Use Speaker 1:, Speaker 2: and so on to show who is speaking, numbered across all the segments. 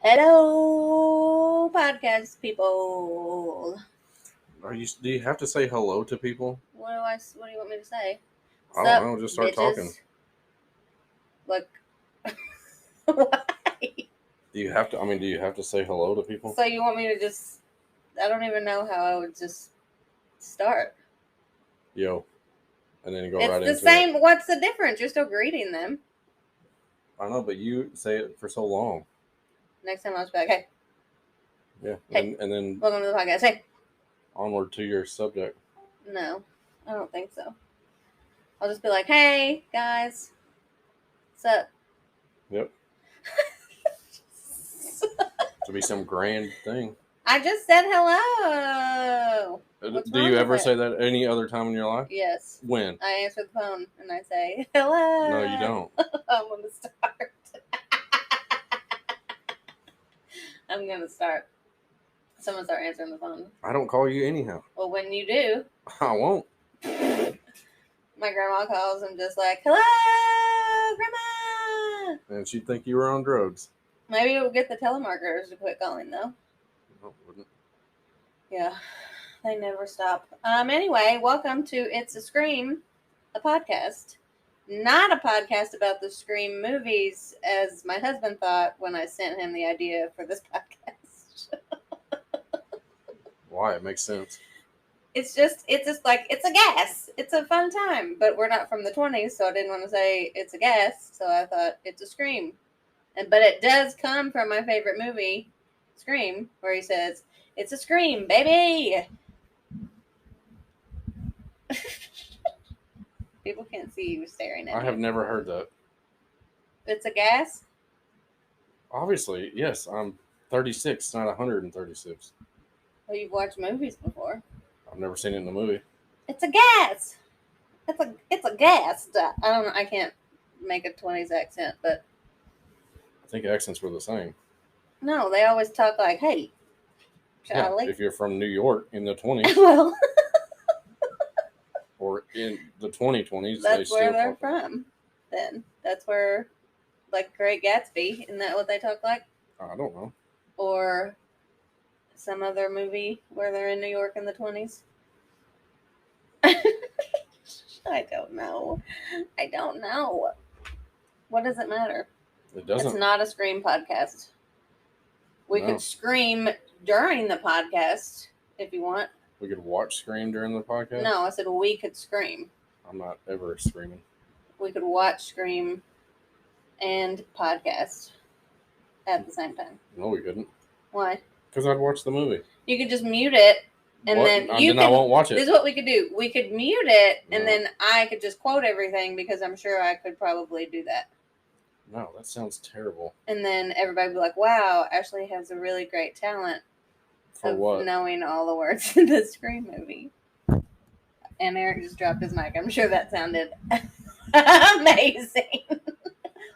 Speaker 1: Hello, podcast people.
Speaker 2: Do you have to say hello to people?
Speaker 1: What do you want me to say?
Speaker 2: I
Speaker 1: Sup,
Speaker 2: don't know. Just start
Speaker 1: bitches?
Speaker 2: talking.
Speaker 1: Look. Why?
Speaker 2: Do you have to? Do you have to say hello to people?
Speaker 1: So you want me to just? I don't even know how I would just start.
Speaker 2: Yo, and then go
Speaker 1: It's
Speaker 2: right
Speaker 1: the
Speaker 2: into
Speaker 1: same.
Speaker 2: it.
Speaker 1: What's the difference? You're still greeting them.
Speaker 2: I know, but you say it for so long.
Speaker 1: Next time I'll just be like, hey,
Speaker 2: Yeah,
Speaker 1: Hey.
Speaker 2: and then
Speaker 1: welcome to the podcast. Hey.
Speaker 2: onward to your subject.
Speaker 1: No, I don't think so. I'll just be like, hey, guys. What's up?
Speaker 2: Yep. To be some grand thing.
Speaker 1: I just said hello. What's
Speaker 2: Do
Speaker 1: wrong
Speaker 2: you
Speaker 1: with
Speaker 2: ever
Speaker 1: it?
Speaker 2: say that any other time in your life?
Speaker 1: Yes.
Speaker 2: When?
Speaker 1: I answer the phone and I say, hello.
Speaker 2: No, you don't.
Speaker 1: I'm going to start. I'm going to start. Someone start answering the phone.
Speaker 2: I don't call you anyhow.
Speaker 1: Well, when you do,
Speaker 2: I won't.
Speaker 1: my grandma calls and just like, hello, grandma.
Speaker 2: And she'd think you were on drugs.
Speaker 1: Maybe it will get the telemarketers to quit calling, though.
Speaker 2: No, it wouldn't.
Speaker 1: Yeah, they never stop. Anyway, welcome to It's a Scream, a podcast. Not a podcast about the Scream movies, as my husband thought when I sent him the idea for this podcast.
Speaker 2: Why? It makes sense.
Speaker 1: It's just like, it's a gas. It's a fun time, but we're not from the 20s, so I didn't want to say it's a gas, so I thought it's a Scream. But it does come from my favorite movie, Scream, where he says, it's a Scream, baby! People can't see you staring at me.
Speaker 2: I have never heard that.
Speaker 1: It's a gas?
Speaker 2: Obviously, yes. I'm 36, not 136.
Speaker 1: Well, you've watched movies before.
Speaker 2: I've never seen it in a movie.
Speaker 1: It's a gas! It's a gas! I don't know, I can't make a 20s accent, but...
Speaker 2: I think accents were the same.
Speaker 1: No, they always talk like, hey, Charlie.
Speaker 2: Yeah, if you're from New York in the 20s.
Speaker 1: Well...
Speaker 2: or in the 2020s,
Speaker 1: that's where they're from. Then that's where, like, Great Gatsby, isn't that what they talk like?
Speaker 2: I don't know.
Speaker 1: Or some other movie where they're in New York in the 20s. I don't know. What does it matter?
Speaker 2: It doesn't.
Speaker 1: It's not a Scream podcast. We could scream during the podcast if you want.
Speaker 2: We could watch Scream during the podcast?
Speaker 1: No, I said we could scream.
Speaker 2: I'm not ever screaming.
Speaker 1: We could watch Scream and podcast at the same time.
Speaker 2: No, we couldn't.
Speaker 1: Why?
Speaker 2: Because I'd watch the movie.
Speaker 1: You could just mute it, and then
Speaker 2: I won't watch it.
Speaker 1: This is what we could do. We could mute it, and then I could just quote everything, because I'm sure I could probably do that.
Speaker 2: No, that sounds terrible.
Speaker 1: And then everybody would be like, wow, Ashley has a really great talent of knowing all the words in the Scream movie. And Eric just dropped his mic. I'm sure that sounded amazing.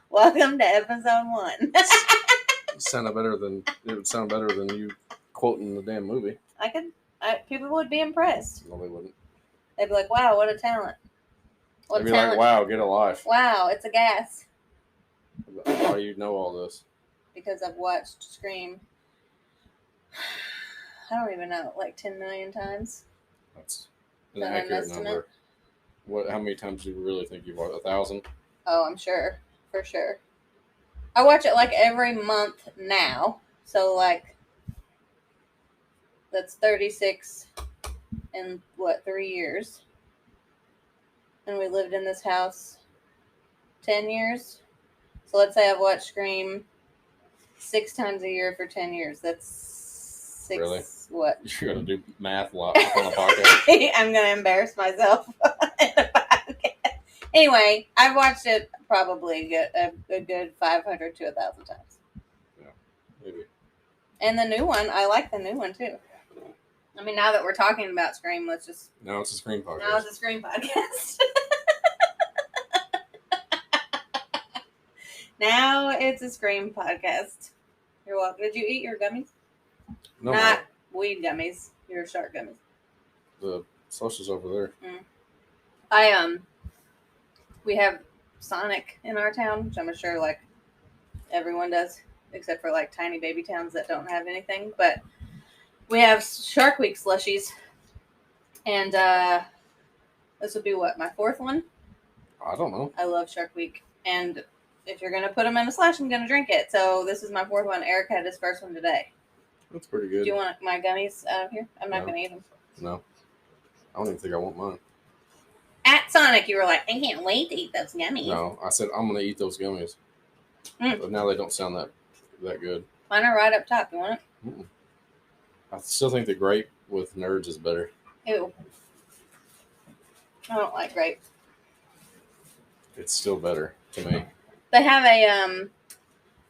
Speaker 1: Welcome to episode 1.
Speaker 2: It would sound better than you quoting the damn movie.
Speaker 1: People would be impressed.
Speaker 2: No, they wouldn't.
Speaker 1: They'd be like, wow, what a talent.
Speaker 2: They'd be like, wow, get a life.
Speaker 1: Wow, it's a gas.
Speaker 2: Why do you know all this?
Speaker 1: Because I've watched Scream, I don't even know, like 10 million times.
Speaker 2: That's an accurate number. How many times do you really think you've watched? 1,000?
Speaker 1: Oh, I'm sure. For sure. I watch it like every month now. So, like, that's 36 in, 3 years? And we lived in this house 10 years. So let's say I've watched Scream 6 times a year for 10 years. That's 6.
Speaker 2: Really?
Speaker 1: What?
Speaker 2: You're going to do math a lot on a podcast.
Speaker 1: I'm going to embarrass myself in a podcast. Anyway, I've watched it probably a good 500 to 1,000 times.
Speaker 2: Yeah, maybe.
Speaker 1: And the new one, I like the new one too. I mean, now that we're talking about Scream, let's just...
Speaker 2: Now it's a Scream podcast.
Speaker 1: Now it's a Scream podcast. Now it's a Scream podcast. You're welcome. Did you eat your gummies?
Speaker 2: No.
Speaker 1: Not weed gummies. Your shark gummies.
Speaker 2: The sauce is over there.
Speaker 1: We have Sonic in our town, which I'm sure like everyone does. except for like tiny baby towns that don't have anything. But we have Shark Week slushies, and this would be what, my fourth one?
Speaker 2: I don't know.
Speaker 1: I love Shark Week, and if you're gonna put them in a slush, I'm gonna drink it. So this is my fourth one. Eric had his first one today.
Speaker 2: That's pretty good.
Speaker 1: Do you want my gummies out of here? I'm not gonna eat them.
Speaker 2: No, I don't even think I want mine.
Speaker 1: At Sonic, you were like, I can't wait to eat those gummies.
Speaker 2: No, I said I'm gonna eat those gummies. But now they don't sound that good.
Speaker 1: Mine are right up top. You want it?
Speaker 2: Mm-mm. I still think the grape with Nerds is better.
Speaker 1: Ew. I don't like grape.
Speaker 2: It's still better to me.
Speaker 1: They have a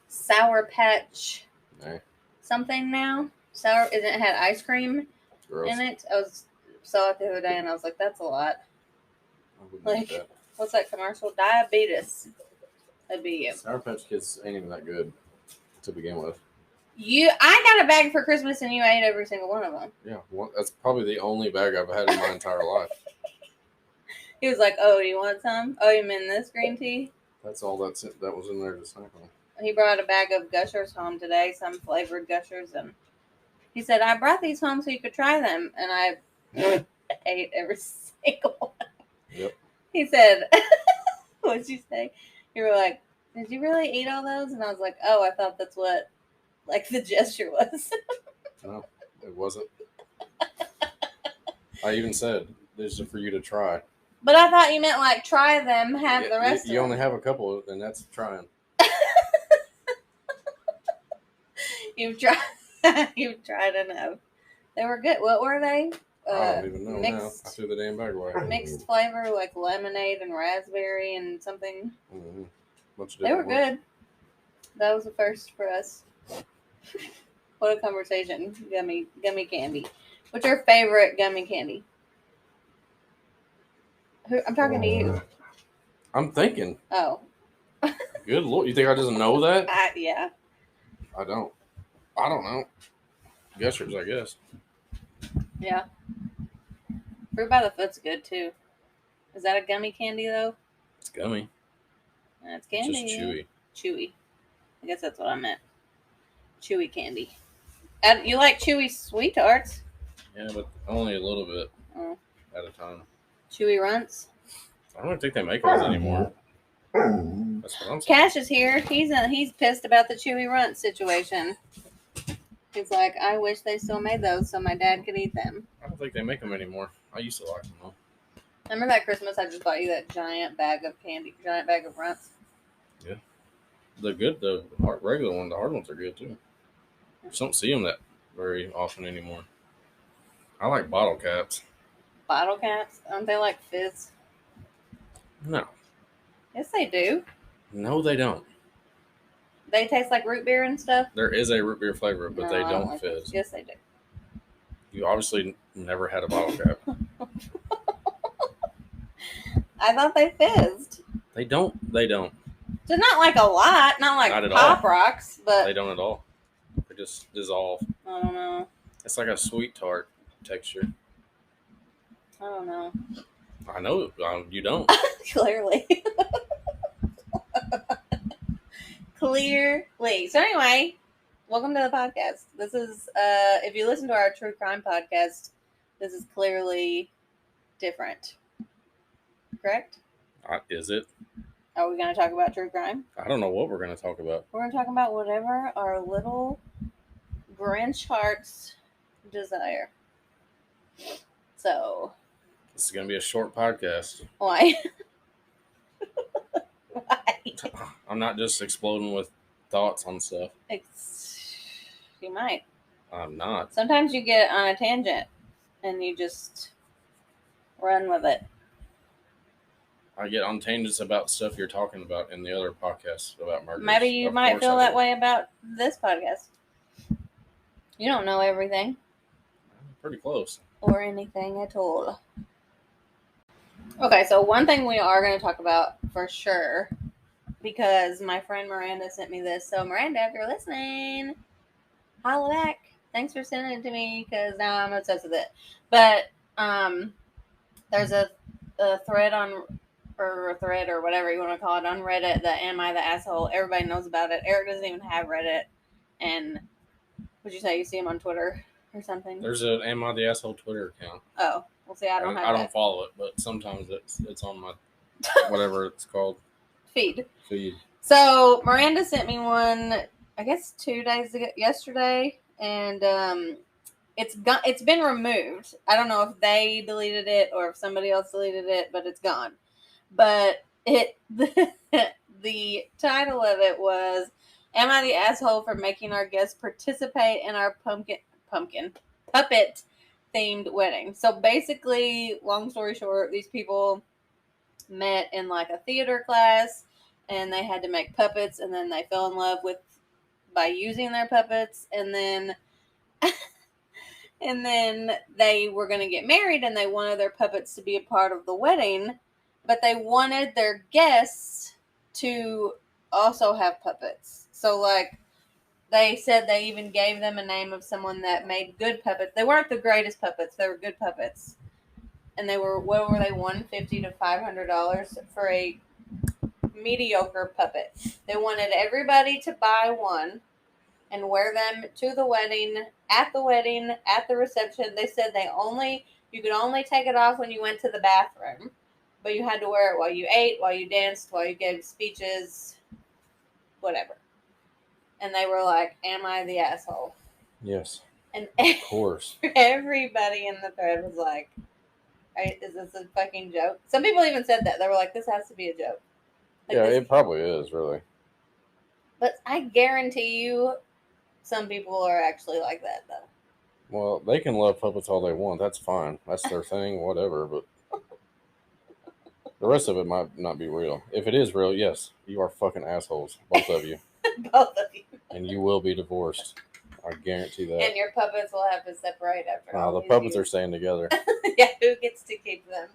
Speaker 1: Sour Patch
Speaker 2: Nah.
Speaker 1: something now. Sour, and it had ice cream
Speaker 2: Gross.
Speaker 1: in it. I saw it the other day, and I was like, "That's a lot."
Speaker 2: I wouldn't eat
Speaker 1: Like,
Speaker 2: that.
Speaker 1: what's that commercial? Diabetes. That'd be you.
Speaker 2: Sour Patch Kids ain't even that good to begin with.
Speaker 1: I got a bag for Christmas, and you ate every single one of them.
Speaker 2: Yeah, that's probably the only bag I've had in my entire life.
Speaker 1: He was like, "Oh, do you want some? Oh, you mean this green tea?"
Speaker 2: That's all that was in there to snack on.
Speaker 1: He brought a bag of Gushers home today, some flavored Gushers, and he said, "I brought these home so you could try them," and I ate every single one.
Speaker 2: Yep.
Speaker 1: He said, "What'd you say?" You were like, "Did you really eat all those?" And I was like, "Oh, I thought that's what, like, the gesture was."
Speaker 2: No, it wasn't. I even said, "This is for you to try."
Speaker 1: But I thought you meant, like, try them, have the rest
Speaker 2: You
Speaker 1: of
Speaker 2: only
Speaker 1: them.
Speaker 2: have a couple, and that's trying.
Speaker 1: You've tried. You've tried enough. They were good. What were they?
Speaker 2: I don't even know now.
Speaker 1: Mixed,
Speaker 2: I threw the damn bag away.
Speaker 1: mixed flavor, like lemonade and raspberry and something.
Speaker 2: Mm-hmm.
Speaker 1: They were good. That was the first for us. What a conversation. Gummy candy. What's your favorite gummy candy? I'm talking to you.
Speaker 2: I'm thinking.
Speaker 1: Oh.
Speaker 2: Good Lord. You think I just know that?
Speaker 1: Yeah.
Speaker 2: I don't know. Gushers, I guess.
Speaker 1: Yeah. Fruit by the Foot's good too. Is that a gummy candy though?
Speaker 2: It's gummy.
Speaker 1: It's candy.
Speaker 2: It's just chewy.
Speaker 1: Chewy. I guess that's what I meant. Chewy candy. And you like chewy sweet tarts?
Speaker 2: Yeah, but only a little bit
Speaker 1: Oh.
Speaker 2: at a time.
Speaker 1: Chewy runts.
Speaker 2: I don't think they make those anymore. That's what I'm saying.
Speaker 1: Cash is here. He's pissed about the chewy runt situation. He's like, I wish they still made those so my dad could eat them.
Speaker 2: I don't think they make them anymore. I used to like them though.
Speaker 1: Remember that Christmas I just bought you that giant bag of candy, giant bag of runts?
Speaker 2: Yeah. They're good. The regular ones, the hard ones are good too. You just don't see them that very often anymore. I like bottle caps.
Speaker 1: Bottle caps? Aren't they like fizz?
Speaker 2: No.
Speaker 1: Yes, they do.
Speaker 2: No, they don't.
Speaker 1: They taste like root beer and stuff?
Speaker 2: There is a root beer flavor, but
Speaker 1: No,
Speaker 2: they
Speaker 1: I
Speaker 2: don't
Speaker 1: like
Speaker 2: fizz.
Speaker 1: it. Yes, they do.
Speaker 2: You obviously never had a bottle cap.
Speaker 1: I thought they fizzed.
Speaker 2: They don't.
Speaker 1: So not like a lot, not like
Speaker 2: Not at
Speaker 1: Pop
Speaker 2: all.
Speaker 1: Rocks, but
Speaker 2: They don't at all. They just dissolve.
Speaker 1: I don't know.
Speaker 2: It's like a sweet tart texture.
Speaker 1: I don't know.
Speaker 2: I know you don't.
Speaker 1: Clearly. Clearly. So anyway, welcome to the podcast. This is, if you listen to our true crime podcast, this is clearly different. Correct?
Speaker 2: Is it?
Speaker 1: Are we going to talk about true crime?
Speaker 2: I don't know what we're going to talk about.
Speaker 1: We're going to talk about whatever our little Grinch hearts desire. So.
Speaker 2: This is going to be a short podcast.
Speaker 1: Why? Why?
Speaker 2: I'm not just exploding with thoughts on stuff.
Speaker 1: You might.
Speaker 2: I'm not.
Speaker 1: Sometimes you get on a tangent and you just run with it.
Speaker 2: I get on tangents about stuff you're talking about in the other podcasts about murders.
Speaker 1: Maybe you
Speaker 2: Of
Speaker 1: might
Speaker 2: course
Speaker 1: feel
Speaker 2: I
Speaker 1: that
Speaker 2: do.
Speaker 1: way about this podcast. You don't know everything
Speaker 2: Pretty close.
Speaker 1: or anything at all. Okay, so one thing we are going to talk about for sure, because my friend Miranda sent me this. So Miranda, if you're listening, holla back. Thanks for sending it to me because now I'm obsessed with it. But there's a thread on or thread or whatever you want to call it on Reddit. The Am I the Asshole? Everybody knows about it. Eric doesn't even have Reddit. And would you say you see him on Twitter or something?
Speaker 2: There's an Am I the Asshole Twitter account.
Speaker 1: Oh, well, see, I don't have
Speaker 2: I don't
Speaker 1: that
Speaker 2: follow it, but sometimes it's on my whatever it's called
Speaker 1: feed.
Speaker 2: feed.
Speaker 1: So Miranda sent me one, I guess 2 days ago, yesterday, and it's been removed. I don't know if they deleted it or if somebody else deleted it, but it's gone. But the title of it was, "Am I the asshole for making our guests participate in our puppet themed wedding?" So basically, long story short, these people met in like a theater class, and they had to make puppets, and then they fell in love by using their puppets, and then and then they were going to get married, and they wanted their puppets to be a part of the wedding, but they wanted their guests to also have puppets. So, like, they said they even gave them a name of someone that made good puppets. They weren't the greatest puppets. They were good puppets. And they were, what were they, $150 to $500 for a mediocre puppet. They wanted everybody to buy one and wear them to the wedding, at the reception. They said you could only take it off when you went to the bathroom, but you had to wear it while you ate, while you danced, while you gave speeches, whatever. And they were like, "Am I the asshole?"
Speaker 2: Yes.
Speaker 1: And
Speaker 2: of course.
Speaker 1: Everybody in the thread was like, "Is this a fucking joke?" Some people even said that. They were like, "This has to be a joke." Like,
Speaker 2: yeah, it probably is, really.
Speaker 1: But I guarantee you some people are actually like that, though.
Speaker 2: Well, they can love puppets all they want. That's fine. That's their thing, whatever. But the rest of it might not be real. If it is real, yes, you are fucking assholes. Both of you.
Speaker 1: Both of you.
Speaker 2: And you will be divorced. I guarantee that.
Speaker 1: And your puppets will have to separate after all
Speaker 2: the
Speaker 1: these
Speaker 2: puppets
Speaker 1: years.
Speaker 2: are staying together.
Speaker 1: Yeah, who gets to keep them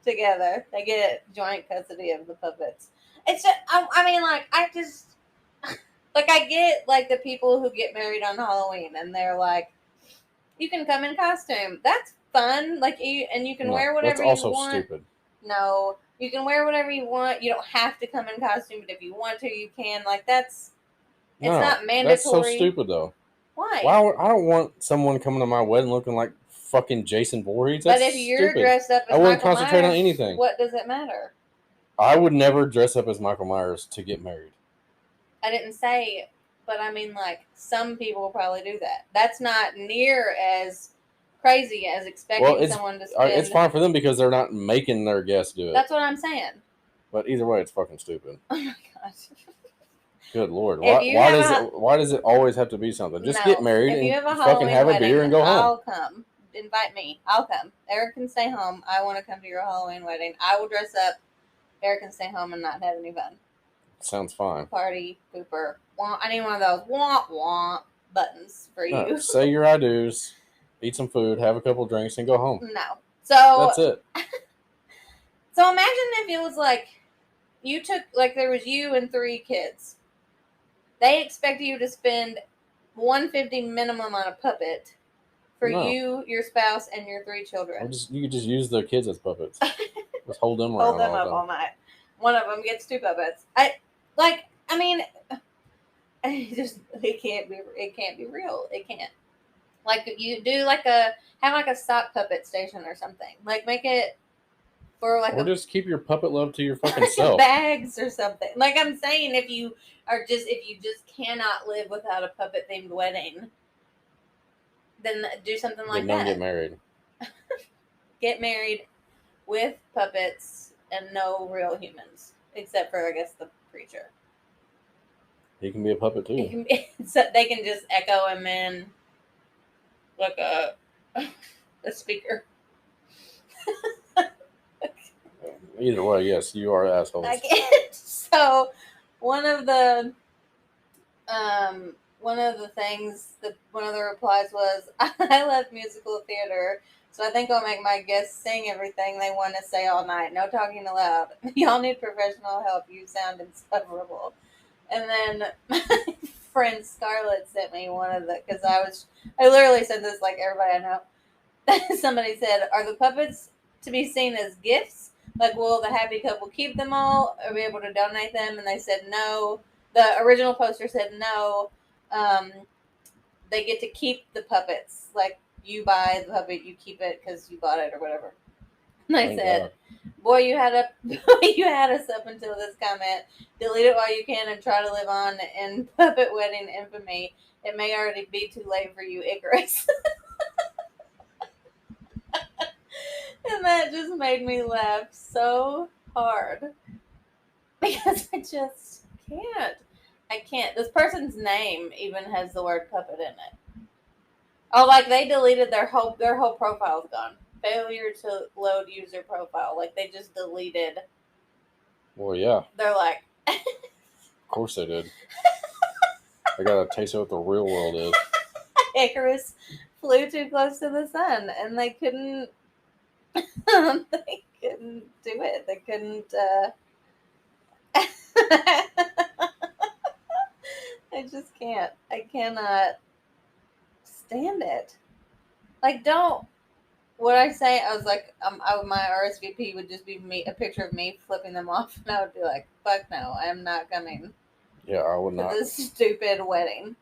Speaker 1: together? They get joint custody of the puppets. It's just, I mean, like, I just, like, I get, like, the people who get married on Halloween, and they're like, you can come in costume. That's fun. Like, you can wear whatever you want.
Speaker 2: That's also stupid.
Speaker 1: No, you can wear whatever you want. You don't have to come in costume, but if you want to, you can. Like, it's not mandatory.
Speaker 2: That's so stupid, though.
Speaker 1: Why?
Speaker 2: I don't want someone coming to my wedding looking like fucking Jason Voorhees. That's
Speaker 1: but if you're
Speaker 2: stupid.
Speaker 1: dressed up as
Speaker 2: I wouldn't
Speaker 1: Michael
Speaker 2: concentrate
Speaker 1: Myers,
Speaker 2: on anything.
Speaker 1: What does it matter?
Speaker 2: I would never dress up as Michael Myers to get married.
Speaker 1: I didn't say, but I mean, like, some people probably do that. That's not near as crazy as expecting someone to spend.
Speaker 2: It's fine for them because they're not making their guests do it.
Speaker 1: That's what I'm saying.
Speaker 2: But either way, it's fucking stupid.
Speaker 1: Oh my gosh.
Speaker 2: Good Lord. Why does it always have to be something? Just get married and fucking have a beer and go home.
Speaker 1: I'll come. Invite me. I'll come. Eric can stay home. I want to come to your Halloween wedding. I will dress up. Eric can stay home and not have any fun.
Speaker 2: Sounds fine.
Speaker 1: Party, pooper. I need one of those wah buttons for you.
Speaker 2: No, say your I do's, eat some food, have a couple drinks, and go home.
Speaker 1: No. So
Speaker 2: that's it.
Speaker 1: So imagine if it was like you took, like, there was you and 3 kids. They expect you to spend $150 minimum on a puppet for you, your spouse, and your 3 children.
Speaker 2: You could just use the kids as puppets. Just hold them around.
Speaker 1: Hold them up all night. One of them gets 2 puppets. It can't be real. It can't. Like, you do have a sock puppet station or something. Like, make it for like.
Speaker 2: Or just keep your puppet love to your fucking self.
Speaker 1: Bags or something. Like, I'm saying, if you just cannot live without a puppet themed wedding, then do something like that.
Speaker 2: Then don't get married.
Speaker 1: Get married with puppets and no real humans, except for, I guess, the preacher.
Speaker 2: He can be a puppet too.
Speaker 1: So they can just echo him in like a speaker.
Speaker 2: Either way, yes, you are assholes.
Speaker 1: So one of the replies was, "I love musical theater, so I think I'll make my guests sing everything they want to say all night. No talking aloud. Y'all need professional help. You sound insufferable." And then my friend Scarlett sent me one of because I literally said this like everybody I know. Somebody said, "Are the puppets to be seen as gifts Like, will the happy couple keep them all or be able to donate them? And they said no. The original poster said no. They get to keep the puppets. Like, you buy the puppet, you keep it because you bought it or whatever. And I
Speaker 2: Thank
Speaker 1: said,
Speaker 2: God.
Speaker 1: boy, you had us up until this comment. Delete it while you can and try to live on in puppet wedding infamy. It may already be too late for you, Icarus. And that just made me laugh so hard because I just can't. I can't. This person's name even has the word puppet in it. Oh, like they deleted their whole profile's gone. Failure to load user profile. Like they just deleted.
Speaker 2: Well, yeah,
Speaker 1: They're like,
Speaker 2: of course they did. They got a taste of what the real world is.
Speaker 1: Icarus flew too close to the sun, and they couldn't. They couldn't do it. They couldn't. I just can't. I cannot stand it. Like, don't. What I say, I was like, my RSVP would just be me, a picture of me flipping them off, and I would be like, "Fuck no, I am not coming
Speaker 2: Yeah, I would
Speaker 1: to
Speaker 2: not.
Speaker 1: this stupid wedding."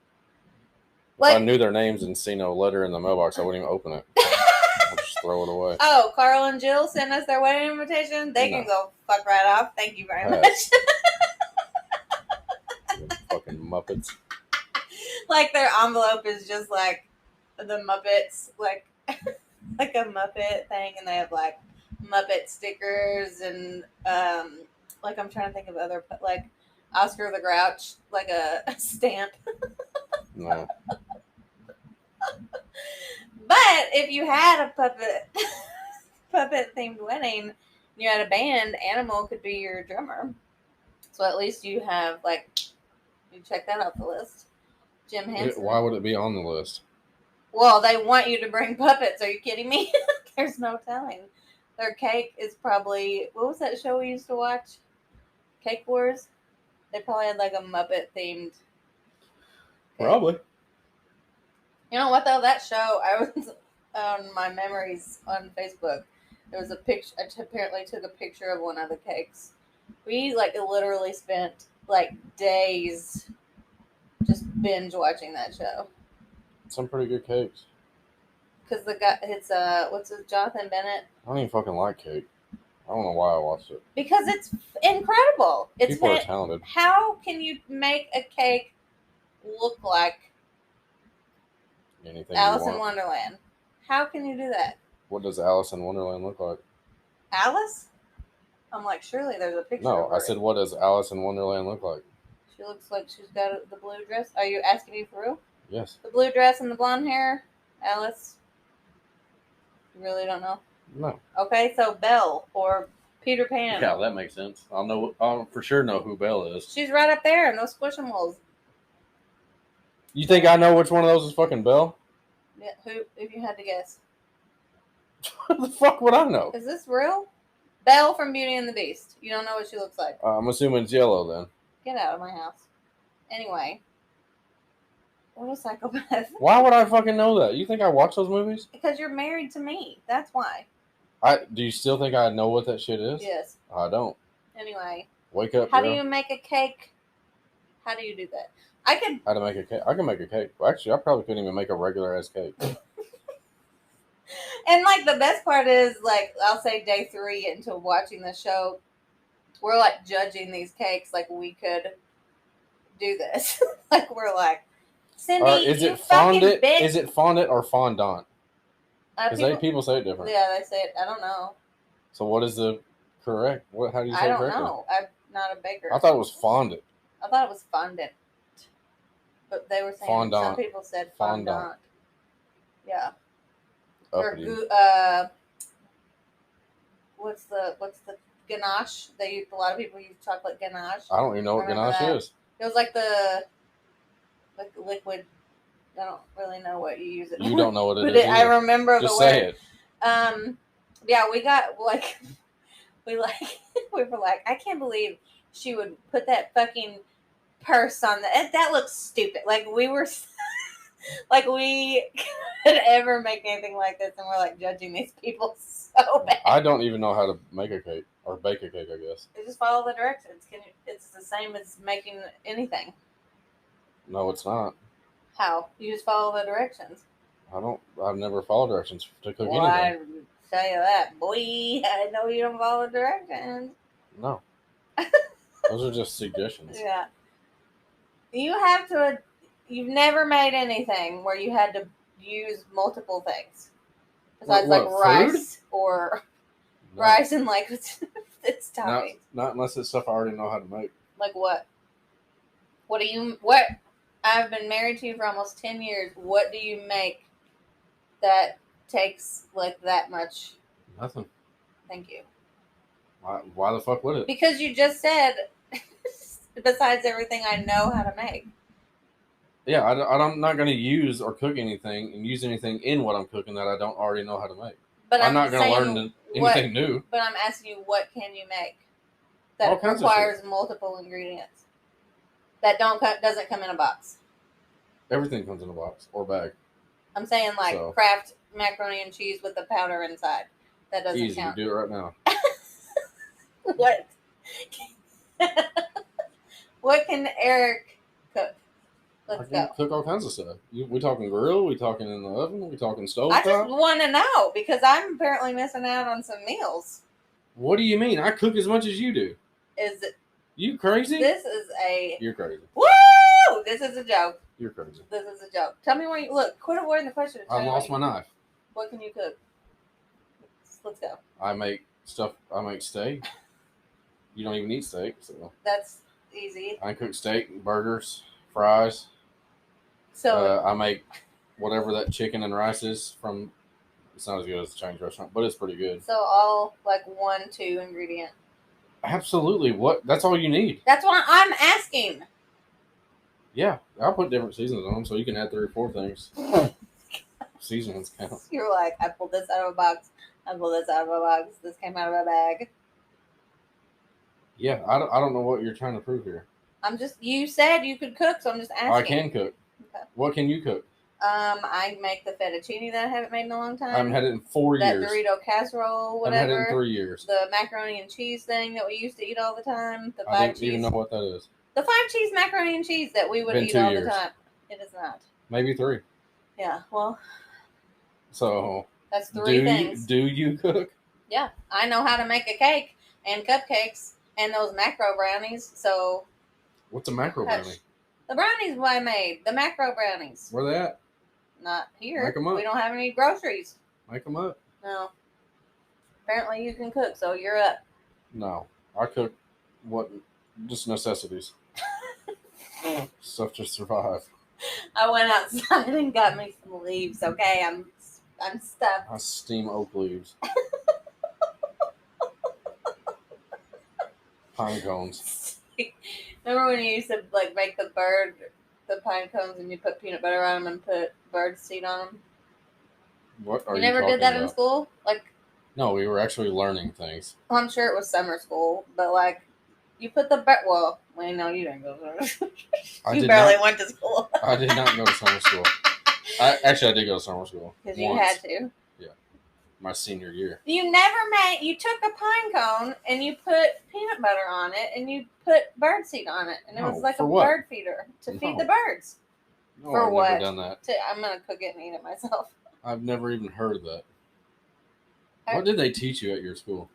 Speaker 2: If I
Speaker 1: Like,
Speaker 2: knew their names and seen a letter in the mailbox, I wouldn't even open it. I'd just throw it away.
Speaker 1: oh, Carl and Jill sent us their wedding invitation. They can
Speaker 2: No.
Speaker 1: go fuck right off. Thank you very
Speaker 2: Pass.
Speaker 1: much.
Speaker 2: Fucking Muppets.
Speaker 1: Like their envelope is just like the Muppets, like like a Muppet thing, and they have like Muppet stickers and like I'm trying to think of other like Oscar the Grouch, like a stamp.
Speaker 2: No.
Speaker 1: But if you had a puppet themed wedding, and you had a band, Animal could be your drummer. So at least you have like you check that off the list. Jim Henson.
Speaker 2: Why would it be on the list?
Speaker 1: Well, they want you to bring puppets. Are you kidding me? There's no telling. Their cake is probably what was that show we used to watch? Cake Wars. They probably had like a Muppet themed.
Speaker 2: Probably.
Speaker 1: You know what though? That show I was on my memories on Facebook. There was a picture. I apparently took a picture of one of the cakes. We like literally spent like days just binge watching that show.
Speaker 2: Some pretty good cakes.
Speaker 1: Because the guy, it's what's his Jonathan Bennett?
Speaker 2: I don't even fucking like cake. I don't know why I watched it.
Speaker 1: Because it's incredible. It's
Speaker 2: People are talented.
Speaker 1: How can you make a cake look like
Speaker 2: Anything
Speaker 1: Alice
Speaker 2: you
Speaker 1: in
Speaker 2: want.
Speaker 1: Wonderland? How can you do that?
Speaker 2: What does Alice in Wonderland look like?
Speaker 1: Alice? I'm like, surely there's a picture
Speaker 2: No,
Speaker 1: of her.
Speaker 2: I said, what does Alice in Wonderland look like?
Speaker 1: She looks like she's got the blue dress. Are you asking me for real?
Speaker 2: Yes.
Speaker 1: The blue dress and the blonde hair? Alice? You really don't know?
Speaker 2: No.
Speaker 1: Okay, so Belle or Peter Pan.
Speaker 2: Yeah, that makes sense. I'll for sure know who Belle is.
Speaker 1: She's right up there in those Squishmallows.
Speaker 2: You think I know which one of those is fucking Belle?
Speaker 1: Yeah, who, if you had to guess?
Speaker 2: What the fuck would I know?
Speaker 1: Is this real? Belle from Beauty and the Beast. You don't know what she looks like.
Speaker 2: I'm assuming it's yellow then.
Speaker 1: Get out of my house. Anyway. What a psychopath.
Speaker 2: Why would I fucking know that? You think I watch those movies?
Speaker 1: Because you're married to me. That's why.
Speaker 2: Do you still think I know what that shit is?
Speaker 1: Yes.
Speaker 2: I don't.
Speaker 1: Anyway.
Speaker 2: Wake up,
Speaker 1: How
Speaker 2: bro.
Speaker 1: do you make a cake? How do you do that? I could.
Speaker 2: How to make a cake? I can make a cake. Well, actually, I probably couldn't even make a regular ass cake.
Speaker 1: And like the best part is like I'll say day 3 into watching the show, we're like judging these cakes like we could do this. Like we're like, Cindy,
Speaker 2: Is
Speaker 1: you
Speaker 2: it
Speaker 1: fucking
Speaker 2: fondant?
Speaker 1: bitch.
Speaker 2: Is it fondant or fondant? Because people say it different.
Speaker 1: Yeah, they say it. I don't know.
Speaker 2: So what is the correct? How do you say
Speaker 1: I
Speaker 2: it
Speaker 1: don't
Speaker 2: correctly?
Speaker 1: know. I'm not a baker.
Speaker 2: I thought it was fondant.
Speaker 1: I thought it was fondant. But they were saying
Speaker 2: Fondant.
Speaker 1: some people said fondant.
Speaker 2: Fondant.
Speaker 1: Yeah. Or
Speaker 2: Uppity.
Speaker 1: what's the ganache? They use a lot of people use chocolate ganache.
Speaker 2: I don't even know what
Speaker 1: Remember
Speaker 2: ganache
Speaker 1: that?
Speaker 2: is.
Speaker 1: It was like the liquid. I don't really know what you use it.
Speaker 2: You don't know what it
Speaker 1: But
Speaker 2: is.
Speaker 1: I
Speaker 2: either.
Speaker 1: remember
Speaker 2: Just
Speaker 1: the
Speaker 2: say
Speaker 1: word.
Speaker 2: it.
Speaker 1: Yeah, we got like we were like, I can't believe she would put that fucking purse on that looks stupid. Like we were like we could ever make anything like this, and we're like judging these people so bad.
Speaker 2: I don't even know how to make a cake. Or bake a cake, I guess.
Speaker 1: You just follow the directions. It's the same as making anything.
Speaker 2: No, it's not.
Speaker 1: How? You just follow the directions.
Speaker 2: I've never followed directions to cook
Speaker 1: Well, I
Speaker 2: anything.
Speaker 1: tell you that, boy. I know you don't follow directions.
Speaker 2: No. Those are just suggestions.
Speaker 1: Yeah. You have to. You've never made anything where you had to use multiple things besides
Speaker 2: What,
Speaker 1: rice or
Speaker 2: No.
Speaker 1: rice and like it's toppings.
Speaker 2: Not unless it's stuff I already know how to make.
Speaker 1: Like what? What? I've been married to you for almost 10 years. What do you make that takes like that much?
Speaker 2: Nothing.
Speaker 1: Thank you.
Speaker 2: Why the fuck would it?
Speaker 1: Because you just said, besides everything I know how to make.
Speaker 2: Yeah, I'm not going to use or cook anything and use anything in what I'm cooking that I don't already know how to make.
Speaker 1: But
Speaker 2: I'm not going to learn anything new.
Speaker 1: But I'm asking you, what can you make
Speaker 2: All
Speaker 1: that
Speaker 2: kinds
Speaker 1: requires multiple ingredients that doesn't come in a box?
Speaker 2: Everything comes in a box or bag.
Speaker 1: I'm saying Kraft macaroni and cheese with the powder inside. That doesn't
Speaker 2: Easy.
Speaker 1: count.
Speaker 2: Do it right now.
Speaker 1: What? What can Eric cook? Let's go.
Speaker 2: Cook all kinds of stuff. We talking grill? We talking in the oven? We talking stove
Speaker 1: I
Speaker 2: top?
Speaker 1: just want to know because I'm apparently missing out on some meals.
Speaker 2: What do you mean? I cook as much as you do.
Speaker 1: Is it?
Speaker 2: You crazy?
Speaker 1: You're
Speaker 2: crazy.
Speaker 1: Woo! This is a joke.
Speaker 2: You're crazy.
Speaker 1: This is a joke. Tell me where you look. Quit avoiding the question.
Speaker 2: I lost my knife.
Speaker 1: What can you cook? Let's go.
Speaker 2: I make steak. You don't even eat steak, so
Speaker 1: that's easy.
Speaker 2: I cook steak, burgers, fries.
Speaker 1: So
Speaker 2: I make whatever that chicken and rice is from. It's not as good as the Chinese restaurant, but it's pretty good.
Speaker 1: So all like 1-2 ingredient.
Speaker 2: Absolutely. What? That's all you need.
Speaker 1: That's what I'm asking.
Speaker 2: Yeah, I'll put different seasonings on them, so you can add 3 or 4 things. Seasonings count.
Speaker 1: You're like, I pulled this out of a box. I pulled this out of a box. This came out of a bag.
Speaker 2: Yeah, I don't know what you're trying to prove here.
Speaker 1: You said you could cook, so I'm just asking.
Speaker 2: I can cook. Okay. What can you cook?
Speaker 1: I make the fettuccine that I haven't made in a long time.
Speaker 2: I haven't had it in 4 years.
Speaker 1: That Dorito casserole, whatever.
Speaker 2: I haven't had it in 3 years.
Speaker 1: The macaroni and cheese thing that we used to eat all the time.
Speaker 2: I don't even know what that is.
Speaker 1: The 5-cheese macaroni and cheese that we would eat all the time. It is not.
Speaker 2: Maybe 3.
Speaker 1: Yeah, well.
Speaker 2: So.
Speaker 1: That's 3 things.
Speaker 2: Do you cook?
Speaker 1: Yeah, I know how to make a cake and cupcakes and those macro brownies. So.
Speaker 2: What's a macro brownie?
Speaker 1: The brownies I made. The macro brownies.
Speaker 2: Where they at?
Speaker 1: Not here.
Speaker 2: Make them up.
Speaker 1: We don't have any groceries.
Speaker 2: Make them up.
Speaker 1: No. Apparently you can cook, so you're up.
Speaker 2: No, I cook just necessities. Stuff to survive.
Speaker 1: I went outside and got me some leaves. Okay, I'm stuffed.
Speaker 2: I steam oak leaves. Pine cones.
Speaker 1: Remember when you used to make the pine cones and you put peanut butter on them and put bird seed on them?
Speaker 2: What are
Speaker 1: you
Speaker 2: you
Speaker 1: never did that
Speaker 2: about?
Speaker 1: in school?
Speaker 2: No, we were actually learning things.
Speaker 1: Well, I'm sure it was summer school, but you put the bird. Well, no, you didn't go to summer. You barely went to school.
Speaker 2: I did not go to summer school. I did go to summer school
Speaker 1: because you had to.
Speaker 2: Yeah, my senior year.
Speaker 1: You took a pine cone and you put peanut butter on it and you put bird seed on it, and it was like a bird feeder to feed the birds.
Speaker 2: No,
Speaker 1: for
Speaker 2: I've
Speaker 1: what?
Speaker 2: never done that.
Speaker 1: I'm gonna cook it and eat it myself.
Speaker 2: I've never even heard of that. What did they teach you at your school?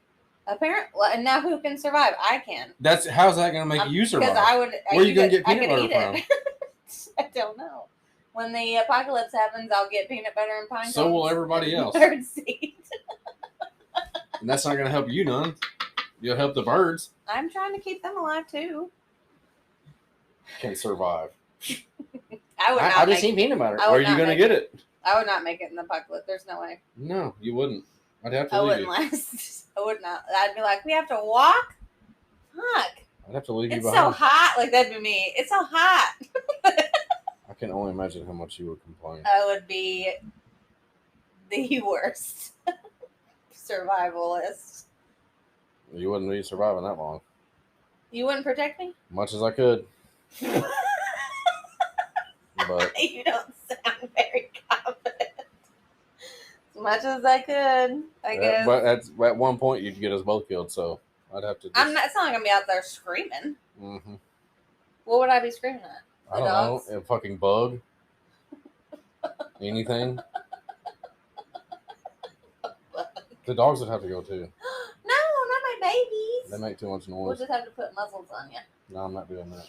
Speaker 1: Apparently, and now who can survive? I can.
Speaker 2: How's that going to make you survive?
Speaker 1: Because
Speaker 2: where are you going to get peanut butter from?
Speaker 1: I don't know. When the apocalypse happens, I'll get peanut butter and pine cones.
Speaker 2: So will everybody else.
Speaker 1: Bird seed.
Speaker 2: And that's not going to help you none. You'll help the birds.
Speaker 1: I'm trying to keep them alive too.
Speaker 2: Can survive.
Speaker 1: I
Speaker 2: just eat peanut butter. Where are you going to get it?
Speaker 1: I would not make it in the apocalypse. There's no way.
Speaker 2: No, you wouldn't. I'd have to
Speaker 1: I
Speaker 2: leave
Speaker 1: wouldn't last. I would not. I'd be like, we have to walk? Fuck.
Speaker 2: I'd have to leave you
Speaker 1: behind.
Speaker 2: It's
Speaker 1: so hot. That'd be me. It's so hot.
Speaker 2: I can only imagine how much you would complain.
Speaker 1: I would be the worst survivalist.
Speaker 2: You wouldn't be surviving that long.
Speaker 1: You wouldn't protect me?
Speaker 2: Much as I could. But
Speaker 1: you don't sound very confident. As much as I could, I guess.
Speaker 2: But at one point, you'd get us both killed, so. I'd have to.
Speaker 1: It's not gonna be out there screaming.
Speaker 2: Mm-hmm.
Speaker 1: What would I be screaming at?
Speaker 2: I don't know. A fucking bug. Anything. The dogs would have to go too.
Speaker 1: No, not my babies.
Speaker 2: They make too much noise.
Speaker 1: We'll just have to put muzzles on you.
Speaker 2: No, I'm not doing that.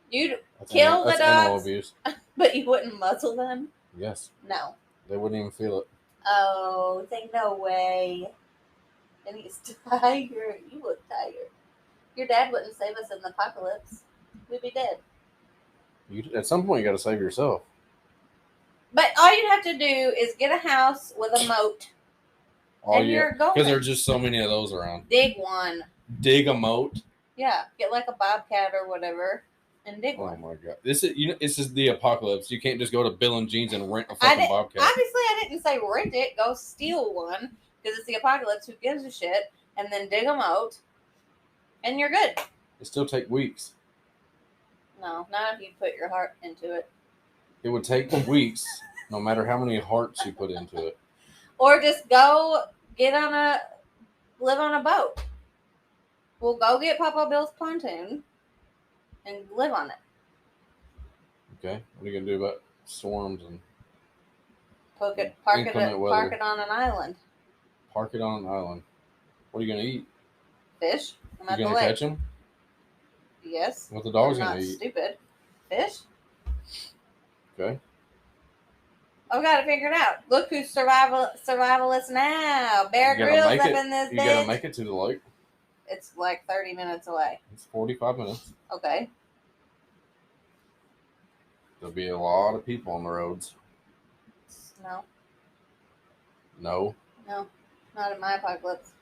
Speaker 1: You'd
Speaker 2: That's
Speaker 1: kill the
Speaker 2: that's animal
Speaker 1: dogs,
Speaker 2: abuse.
Speaker 1: but you wouldn't muzzle them?
Speaker 2: Yes.
Speaker 1: No.
Speaker 2: They wouldn't even feel it.
Speaker 1: Oh, think no way. And he's tired. You look tired. Your dad wouldn't save us in the apocalypse. We'd be dead.
Speaker 2: At some point, you got to save yourself.
Speaker 1: But all you'd have to do is get a house with a moat. You're going.
Speaker 2: Because there's just so many of those around.
Speaker 1: Dig one.
Speaker 2: Dig a moat?
Speaker 1: Yeah. Get like a bobcat or whatever and dig one.
Speaker 2: Oh my god. This is the apocalypse. You can't just go to Bill and Jean's and rent a fucking bobcat.
Speaker 1: Obviously, I didn't say rent it. Go steal one. Because it's the apocalypse. Who gives a shit? And then dig a moat. And you're good.
Speaker 2: It still take weeks.
Speaker 1: No, not if you put your heart into it.
Speaker 2: It would take weeks, no matter how many hearts you put into it.
Speaker 1: Or just go live on a boat. We'll go get Papa Bill's pontoon and live on it.
Speaker 2: Okay, what are you gonna do about storms and
Speaker 1: Park it on an island.
Speaker 2: Park it on an island. What are you gonna eat?
Speaker 1: Fish.
Speaker 2: You gonna catch them?
Speaker 1: Yes.
Speaker 2: What the dog's
Speaker 1: I'm
Speaker 2: gonna
Speaker 1: not
Speaker 2: eat?
Speaker 1: Stupid. Fish.
Speaker 2: Okay.
Speaker 1: I've got to figure it out. Look who's survivalist now. Bear Grylls up in this bitch.
Speaker 2: You gotta make it to the lake.
Speaker 1: It's like 30 minutes away.
Speaker 2: It's 45 minutes.
Speaker 1: Okay.
Speaker 2: There'll be a lot of people on the roads.
Speaker 1: No.
Speaker 2: No?
Speaker 1: No. Not in my apocalypse.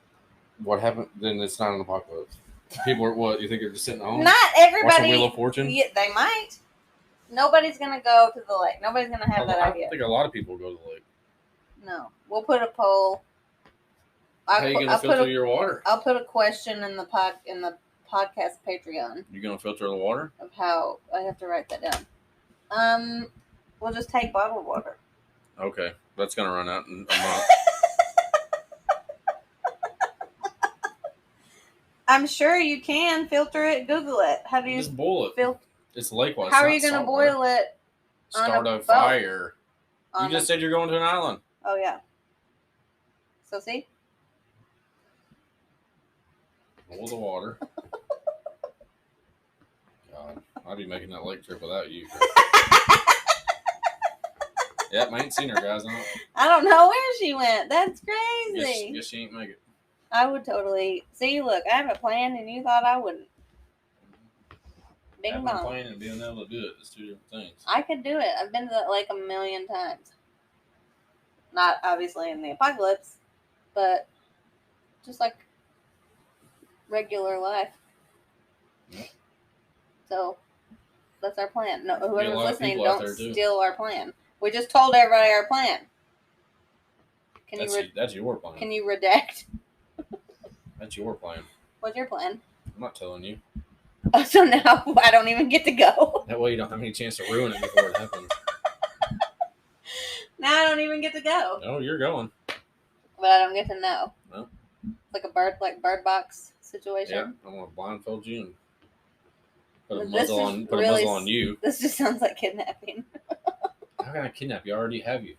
Speaker 2: What happened? Then it's not an apocalypse. People are what? You think they're just sitting home?
Speaker 1: Not everybody.
Speaker 2: Watching Wheel of Fortune?
Speaker 1: Yeah, they might. Nobody's going to go to the lake. Nobody's going to have that idea.
Speaker 2: I think a lot of people go to the lake.
Speaker 1: No. We'll put a poll.
Speaker 2: How are you going to filter your water?
Speaker 1: I'll put a question in the podcast Patreon.
Speaker 2: You're going to filter the water?
Speaker 1: Of how I have to write that down. We'll just take bottled water.
Speaker 2: Okay. That's going to run out in a month.
Speaker 1: I'm sure you can filter it. Google it. How do you
Speaker 2: just boil it? It's lake water.
Speaker 1: How are you going to boil it?
Speaker 2: Start a fire. You just said you're going to an island.
Speaker 1: Oh yeah. So see.
Speaker 2: Boil the water. God, I'd be making that lake trip without you. Yep, I ain't seen her, guys.
Speaker 1: I don't know where she went. That's crazy.
Speaker 2: Guess she ain't make it.
Speaker 1: I would totally see. Look, I have a plan, and you thought I wouldn't. Bing bong.
Speaker 2: Having a plan and being able to do it is two different things.
Speaker 1: I could do it. I've been to that lake a million times. Not obviously in the apocalypse, but just like regular life.
Speaker 2: Yeah.
Speaker 1: So that's our plan. No, whoever's listening,
Speaker 2: don't
Speaker 1: steal our plan. We just told everybody our plan.
Speaker 2: That's your plan.
Speaker 1: Can you redact?
Speaker 2: That's your plan.
Speaker 1: What's your plan?
Speaker 2: I'm not telling you.
Speaker 1: Oh, so now I don't even get to go.
Speaker 2: That way you don't have any chance to ruin it before it happens.
Speaker 1: Now I don't even get to go.
Speaker 2: No, you're going.
Speaker 1: But I don't get to know.
Speaker 2: No.
Speaker 1: Like a bird box situation.
Speaker 2: Yeah, I'm gonna blindfold you and put a muzzle on you.
Speaker 1: This just sounds like kidnapping.
Speaker 2: How can I kidnap you? I already have you.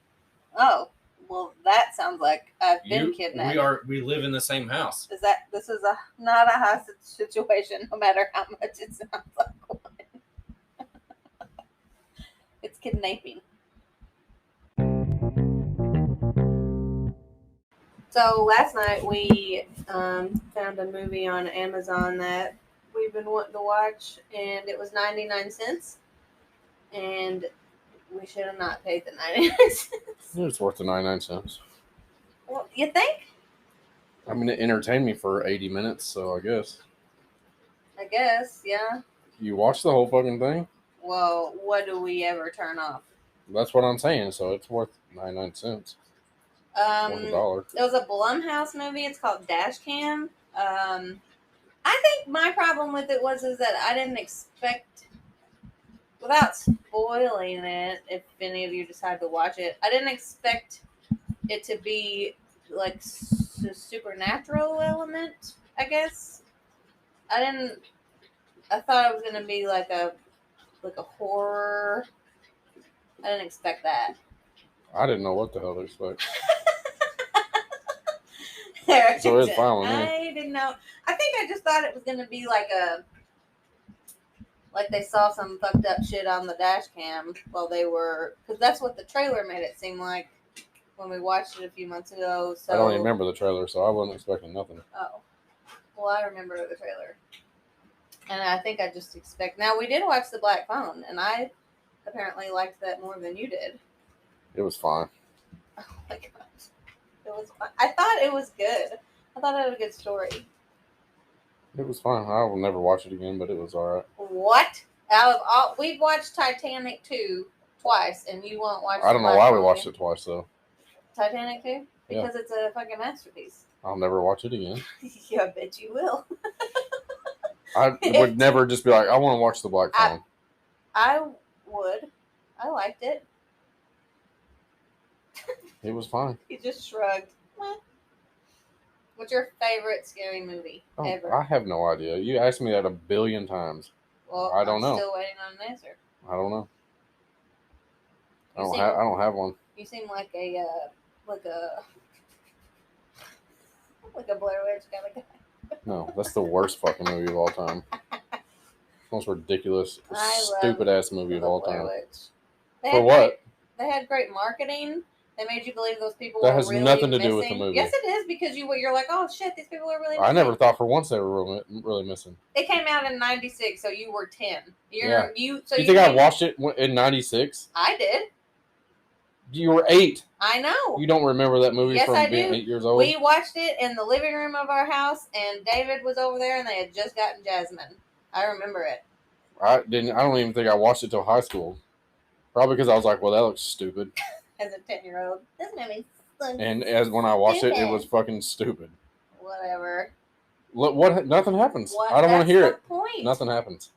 Speaker 1: Oh, well, that sounds like I've been kidnapped.
Speaker 2: We live in the same house.
Speaker 1: This is not a hostage situation, no matter how much it sounds like one. It's kidnapping. So last night we found a movie on Amazon that we've been wanting to watch, and it was 99 cents. And we should have not paid the 99 cents.
Speaker 2: It's worth the 99 cents.
Speaker 1: Well, you think?
Speaker 2: I mean, it entertained me for 80 minutes, so I guess.
Speaker 1: I guess, yeah.
Speaker 2: You watched the whole fucking thing?
Speaker 1: Well, what do we ever turn off?
Speaker 2: That's what I'm saying, so it's worth 99 cents. Worth $1.
Speaker 1: It was a Blumhouse movie. It's called Dashcam. I think my problem with it was that I didn't expect, without spoiling it, if any of you decide to watch it, I didn't expect it to be like a supernatural element, I guess. I thought it was gonna be like a horror. I didn't expect that.
Speaker 2: I didn't know what the hell to expect.
Speaker 1: So
Speaker 2: So it's fine with me.
Speaker 1: I didn't know. I think I just thought it was gonna be like they saw some fucked up shit on the dash cam while they were, because that's what the trailer made it seem like when we watched it a few months ago. So
Speaker 2: I don't even remember the trailer, so I wasn't expecting nothing.
Speaker 1: Oh, well, I remember the trailer, and I think I just expect. Now we did watch The Black Phone, and I apparently liked that more than you did.
Speaker 2: It was fine.
Speaker 1: Oh my god, it was fun. I thought it was good. I thought it had a good story.
Speaker 2: It was fine. I will never watch it again, but it was alright.
Speaker 1: What? Out of all, we've watched Titanic 2 twice, and you won't watch.
Speaker 2: I don't know why we watched it twice though.
Speaker 1: Titanic 2? Because it's a fucking masterpiece.
Speaker 2: I'll never watch it again.
Speaker 1: Yeah, I bet you will.
Speaker 2: I would never just be like, I want to watch The Black Phone.
Speaker 1: I would. I liked it.
Speaker 2: It was fine.
Speaker 1: He just shrugged. What's your favorite scary movie ever?
Speaker 2: I have no idea. You asked me that 1 billion times.
Speaker 1: Well,
Speaker 2: I don't know.
Speaker 1: Still waiting on an answer.
Speaker 2: I don't know. I don't have one.
Speaker 1: You seem like a Blair Witch kind of guy.
Speaker 2: No, that's the worst fucking movie of all time. Most ridiculous, stupid ass movie of all time. For what?
Speaker 1: They had great marketing. They made you believe those people
Speaker 2: that
Speaker 1: were
Speaker 2: has
Speaker 1: really
Speaker 2: nothing to
Speaker 1: missing.
Speaker 2: do with the movie.
Speaker 1: Yes, it is, because you're like, oh shit, these people are really missing.
Speaker 2: I never thought for once they were really missing.
Speaker 1: It came out in '96, so you were 10.
Speaker 2: You
Speaker 1: think
Speaker 2: I watched it in '96?
Speaker 1: I did.
Speaker 2: You were 8.
Speaker 1: I know.
Speaker 2: You don't remember that movie from being 8 years old?
Speaker 1: We watched it in the living room of our house, and David was over there, and they had just gotten Jasmine. I remember it.
Speaker 2: I don't even think I watched it till high school. Probably because I was like, well, that looks stupid.
Speaker 1: As a 10-year-old. Doesn't have any fun.
Speaker 2: And as when I watched it was fucking stupid.
Speaker 1: Whatever.
Speaker 2: What? Nothing happens. I don't want to hear it.
Speaker 1: Point.
Speaker 2: Nothing happens.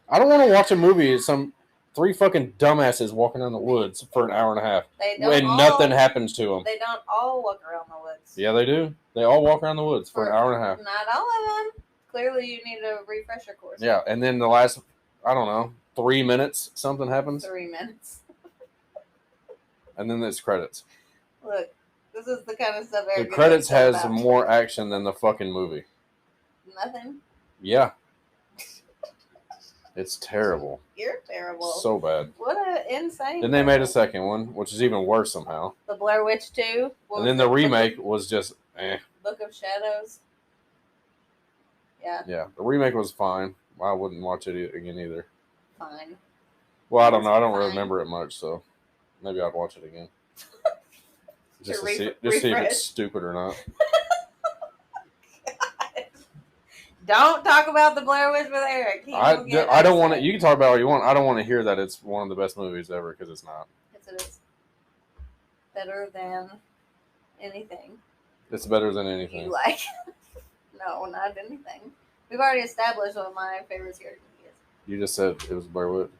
Speaker 2: I don't want to watch a movie. Some 3 fucking dumbasses walking in the woods for an hour and a half. Nothing happens to them.
Speaker 1: They don't all walk around the woods.
Speaker 2: Yeah, they do. They all walk around the woods for an hour and a half.
Speaker 1: Not all of them. Clearly, you need a refresher course.
Speaker 2: Yeah, and then the last, I don't know, 3 minutes, something happens.
Speaker 1: 3 minutes.
Speaker 2: And then there's credits.
Speaker 1: Look, this is the kind of stuff.
Speaker 2: The credits has more action than the fucking movie.
Speaker 1: Nothing.
Speaker 2: Yeah. It's terrible.
Speaker 1: You're terrible.
Speaker 2: So bad.
Speaker 1: What an insane.
Speaker 2: Then they made a second one, which is even worse somehow.
Speaker 1: The Blair Witch 2.
Speaker 2: And then the remake was just
Speaker 1: Book of Shadows. Yeah.
Speaker 2: Yeah, the remake was fine. I wouldn't watch it again either.
Speaker 1: Fine.
Speaker 2: Well, I don't know. I don't really remember it much, so maybe I'd watch it again. Just to see if it's stupid or not.
Speaker 1: Don't talk about the Blair Witch with Eric.
Speaker 2: I don't want to. You can talk about what you want. I don't want to hear that it's one of the best movies ever, because it's not.
Speaker 1: Yes, it is. Better than anything.
Speaker 2: It's better than anything.
Speaker 1: You like? No, not anything. We've already established what my favorite scary movie is.
Speaker 2: You just said it was Blair Witch.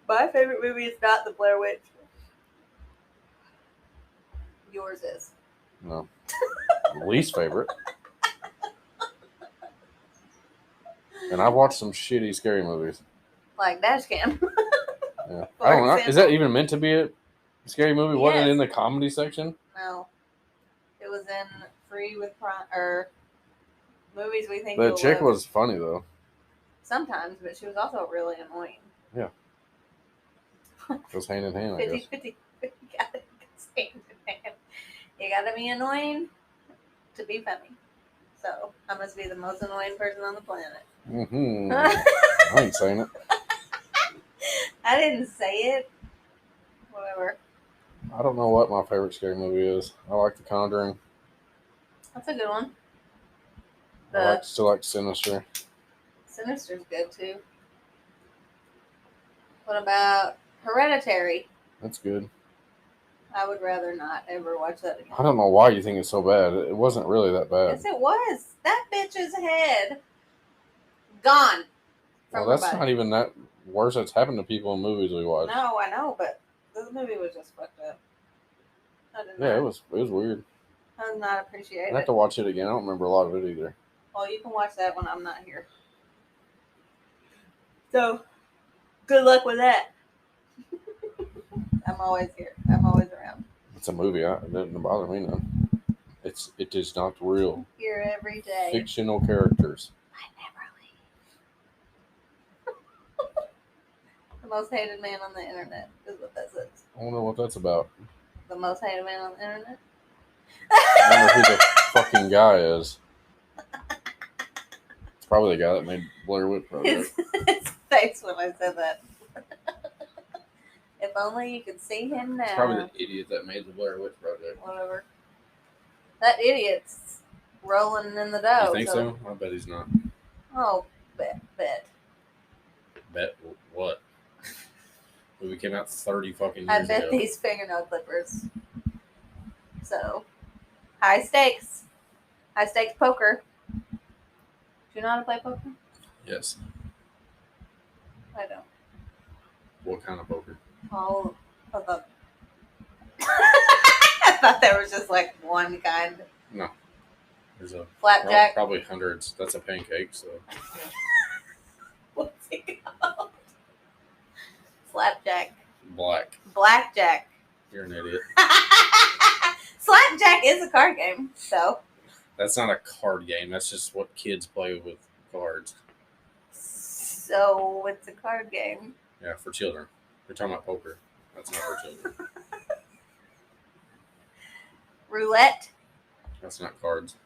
Speaker 1: My favorite movie is not the Blair Witch. Yours is.
Speaker 2: No. Least favorite. And I've watched some shitty scary movies.
Speaker 1: Like Dashcam.
Speaker 2: Yeah. I don't know. Is that even meant to be a scary movie?
Speaker 1: Yes.
Speaker 2: Wasn't it in the comedy section?
Speaker 1: No. It was in Free with Prime, or Movies We Think
Speaker 2: The chick was funny, though.
Speaker 1: Sometimes, but she was also really annoying.
Speaker 2: Yeah. Goes hand in hand, I guess.
Speaker 1: 50-50. You gotta go hand in hand. You gotta be annoying to be funny. So, I must be the most annoying person on the planet.
Speaker 2: Mm-hmm. I ain't saying it.
Speaker 1: I didn't say it. Whatever.
Speaker 2: I don't know what my favorite scary movie is. I like The Conjuring.
Speaker 1: That's a good one.
Speaker 2: I still like Sinister.
Speaker 1: Sinister's good too. What about Hereditary?
Speaker 2: That's good.
Speaker 1: I would rather not ever watch that again.
Speaker 2: I don't know why you think it's so bad. It wasn't really that bad.
Speaker 1: Yes, it was. That bitch's head gone.
Speaker 2: Well, that's not even that worse. That's happened to people in movies we watch.
Speaker 1: No, I know, but this movie was just fucked up.
Speaker 2: Yeah, it was weird.
Speaker 1: I did not appreciate
Speaker 2: I have to watch it again. I don't remember a lot of it either.
Speaker 1: Well, you can watch that when I'm not here. So, good luck with that. I'm always here. I'm always around.
Speaker 2: It's a movie. It doesn't bother me none. It is not real.
Speaker 1: Here every day.
Speaker 2: Fictional characters.
Speaker 1: I never leave. The most hated man on the internet is what that says.
Speaker 2: I wonder what that's about.
Speaker 1: The most hated man on the internet?
Speaker 2: I wonder who the fucking guy is. It's probably the guy that made Blair Witch Project.
Speaker 1: His face when I said that. If only you could see him now.
Speaker 2: It's probably the idiot that made the Blair Witch Project.
Speaker 1: Whatever. That idiot's rolling in the dough.
Speaker 2: You think so? I bet he's not.
Speaker 1: Oh, bet.
Speaker 2: Bet what? Movie came out 30 fucking years
Speaker 1: I bet
Speaker 2: ago.
Speaker 1: these fingernail clippers. So, high stakes. High stakes poker. Do you know how to play poker?
Speaker 2: Yes.
Speaker 1: I don't.
Speaker 2: What kind of poker?
Speaker 1: All of them. I thought there was just like one kind.
Speaker 2: No. There's a
Speaker 1: Flapjack.
Speaker 2: probably hundreds. That's a pancake, so.
Speaker 1: What's it called? Slapjack. Blackjack.
Speaker 2: You're an idiot.
Speaker 1: Slapjack is a card game, so.
Speaker 2: That's not a card game. That's just what kids play with cards.
Speaker 1: So it's a card game.
Speaker 2: Yeah, for children. We're talking about poker. That's not for children.
Speaker 1: Roulette.
Speaker 2: That's not cards.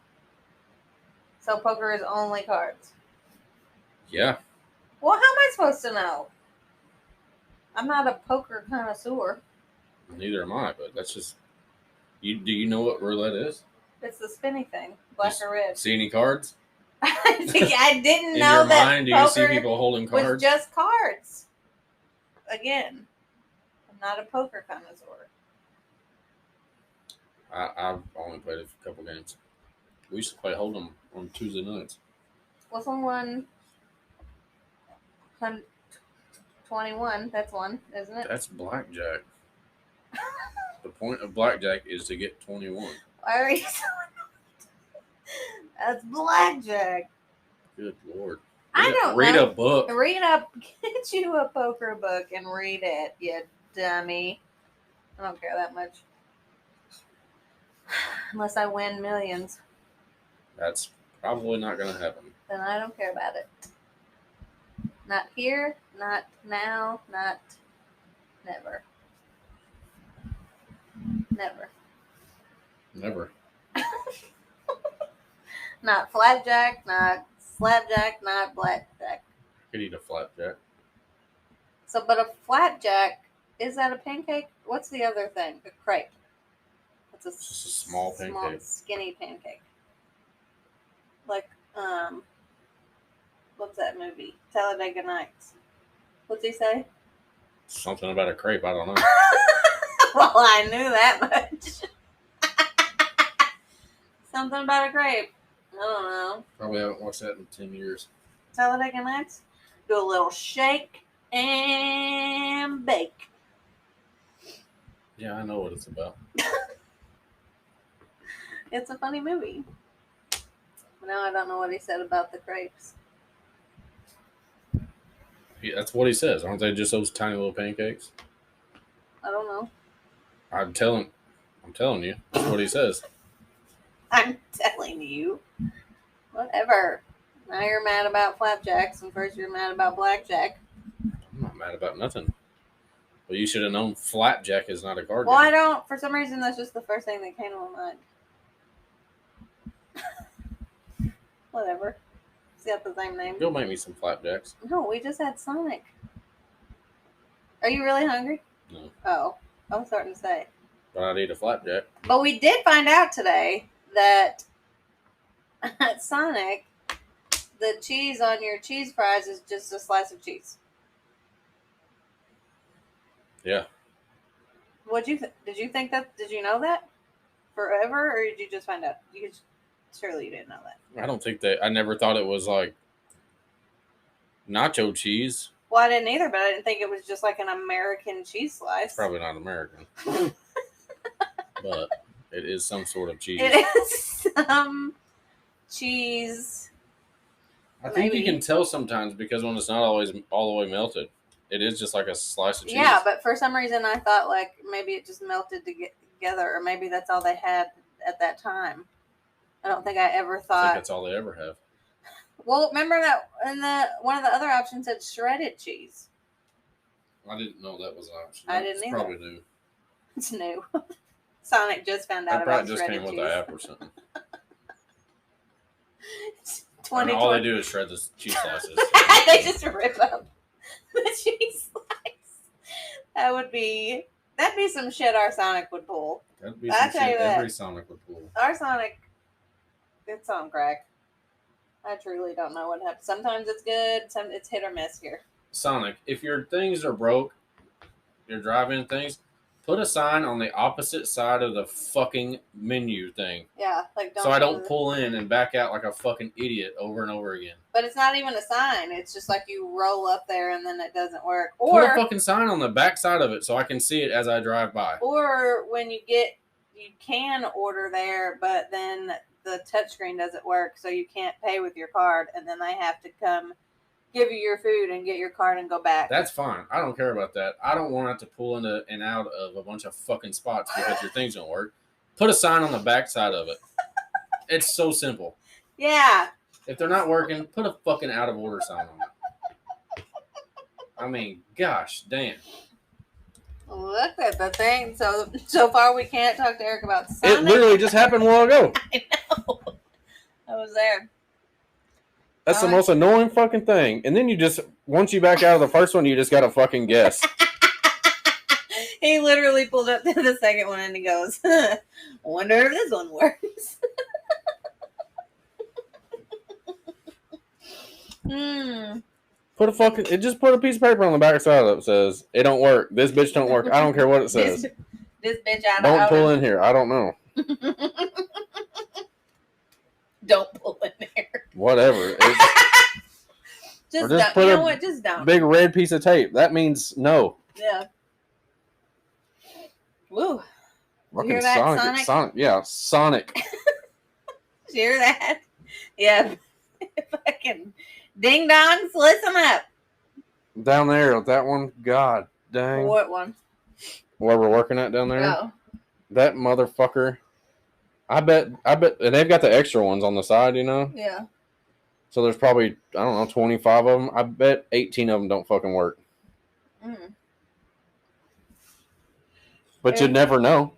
Speaker 1: So poker is only cards.
Speaker 2: Yeah.
Speaker 1: Well, how am I supposed to know? I'm not a poker connoisseur.
Speaker 2: Neither am I, but that's just. Do you know what roulette is?
Speaker 1: It's the spinny thing, black or red.
Speaker 2: See any cards?
Speaker 1: I didn't
Speaker 2: In
Speaker 1: know
Speaker 2: your
Speaker 1: that
Speaker 2: mind, do you see
Speaker 1: poker
Speaker 2: people holding
Speaker 1: was
Speaker 2: cards?
Speaker 1: just cards. Again, I'm not a poker connoisseur.
Speaker 2: I've only played a couple games. We used to play Hold'em on Tuesday nights.
Speaker 1: What's on 21? That's one, isn't it?
Speaker 2: That's blackjack. The point of blackjack is to get 21.
Speaker 1: Why are you so annoyed? That's blackjack.
Speaker 2: Good lord.
Speaker 1: I don't
Speaker 2: read
Speaker 1: know.
Speaker 2: a book.
Speaker 1: Get you a poker book and read it, you dummy. I don't care that much. Unless I win millions,
Speaker 2: That's probably not going to happen.
Speaker 1: then I don't care about it. Not here, not now, not never. Never.
Speaker 2: Never.
Speaker 1: Not flapjack, not slapjack, not blackjack.
Speaker 2: Could eat a flapjack.
Speaker 1: So, but a flapjack, is that a pancake? What's the other thing? A crepe. It's
Speaker 2: Just a small pancake.
Speaker 1: Skinny pancake. Like, what's that movie? Talladega Nights. What's he say?
Speaker 2: Something about a crepe. I don't know.
Speaker 1: Well, I knew that much. Something about a crepe. I don't know.
Speaker 2: Probably haven't watched that in 10 years.
Speaker 1: Talladega Nights. Do a little shake and bake.
Speaker 2: Yeah, I know what it's about.
Speaker 1: It's a funny movie. But now I don't know what he said about the crepes.
Speaker 2: That's what he says. Aren't they just those tiny little pancakes?
Speaker 1: I don't know.
Speaker 2: I'm telling you. That's what he says.
Speaker 1: I'm telling you. Whatever. Now you're mad about flapjacks, and first you're mad about blackjack.
Speaker 2: I'm not mad about nothing. But you should have known flapjack is not a card
Speaker 1: Well, I
Speaker 2: game.
Speaker 1: don't. For some reason, that's just the first thing that came to my mind. Whatever. It's got the same name.
Speaker 2: Go make me some flapjacks.
Speaker 1: No, we just had Sonic. Are you really hungry?
Speaker 2: No.
Speaker 1: Oh, I was starting to say.
Speaker 2: But I'd eat a flapjack.
Speaker 1: But we did find out today that at Sonic, the cheese on your cheese fries is just a slice of cheese.
Speaker 2: Yeah.
Speaker 1: Did you think that? Did you know that forever, or did you just find out? Surely you didn't know that.
Speaker 2: I don't think I never thought it was like nacho cheese.
Speaker 1: Well, I didn't either, but I didn't think it was just like an American cheese slice.
Speaker 2: It's probably not American. But it is some sort of cheese.
Speaker 1: It is some cheese
Speaker 2: I think you
Speaker 1: Maybe.
Speaker 2: can tell sometimes because when it's not always all the way melted, it is just like a slice of cheese.
Speaker 1: Yeah, but for some reason I thought like maybe it just melted together, or maybe that's all they had at that time. I don't think I ever
Speaker 2: I think
Speaker 1: thought.
Speaker 2: that's all they ever have.
Speaker 1: Well, remember that in the one of the other options said shredded cheese.
Speaker 2: I didn't know that was an option.
Speaker 1: I didn't either.
Speaker 2: Probably new.
Speaker 1: It's new. Sonic just found out
Speaker 2: That
Speaker 1: about
Speaker 2: probably just
Speaker 1: shredded
Speaker 2: came with
Speaker 1: cheese.
Speaker 2: the app or something.
Speaker 1: 20.
Speaker 2: All they do is shred the cheese slices.
Speaker 1: They just rip up the cheese slice. That'd be some shit our Sonic would pull.
Speaker 2: That'd be
Speaker 1: I
Speaker 2: some
Speaker 1: tell you
Speaker 2: shit
Speaker 1: that.
Speaker 2: every Sonic would pull.
Speaker 1: Our Sonic, it's on crack. I truly don't know what happens. Sometimes it's good, it's hit or miss here.
Speaker 2: Sonic, if your things are broke, your drive-in things, put a sign on the opposite side of the fucking menu thing.
Speaker 1: Yeah, like
Speaker 2: so I don't pull in and back out like a fucking idiot over and over again.
Speaker 1: But it's not even a sign. It's just like you roll up there and then it doesn't work. Or
Speaker 2: put a fucking sign on the back side of it so I can see it as I drive by.
Speaker 1: Or when you can order there, but then the touchscreen doesn't work, so you can't pay with your card, and then they have to come give you your food and get your card and go back.
Speaker 2: That's fine. I don't care about that. I don't want to pull into and out of a bunch of fucking spots because your things don't work. Put a sign on the back side of it. It's so simple.
Speaker 1: Yeah.
Speaker 2: If they're not working, put a fucking out of order sign on it. I mean, gosh damn.
Speaker 1: Look at the thing. So far we can't talk to Eric about Sonic.
Speaker 2: It literally just happened a while ago.
Speaker 1: I know. I was there.
Speaker 2: That's the most annoying fucking thing. And then once you back out of the first one, you just got to fucking guess.
Speaker 1: He literally pulled up to the second one and he goes, I wonder if this one works.
Speaker 2: Just put a piece of paper on the back side that says, it don't work. This bitch don't work. I don't care what it says.
Speaker 1: This bitch out of
Speaker 2: Don't pull in here. I don't know.
Speaker 1: Don't pull in there.
Speaker 2: Whatever.
Speaker 1: Just don't. You know what? Just don't.
Speaker 2: Big red piece of tape. That means no.
Speaker 1: Yeah. Woo.
Speaker 2: Fucking
Speaker 1: you hear that,
Speaker 2: Sonic. Yeah, Sonic.
Speaker 1: Did you hear that? Yeah. Fucking ding dongs, listen up.
Speaker 2: Down there, that one. God dang.
Speaker 1: What one?
Speaker 2: Where we're working at down there.
Speaker 1: Oh.
Speaker 2: That motherfucker. I bet, and they've got the extra ones on the side, you know?
Speaker 1: Yeah.
Speaker 2: So there's probably, I don't know, 25 of them. I bet 18 of them don't fucking work. But you'd never know.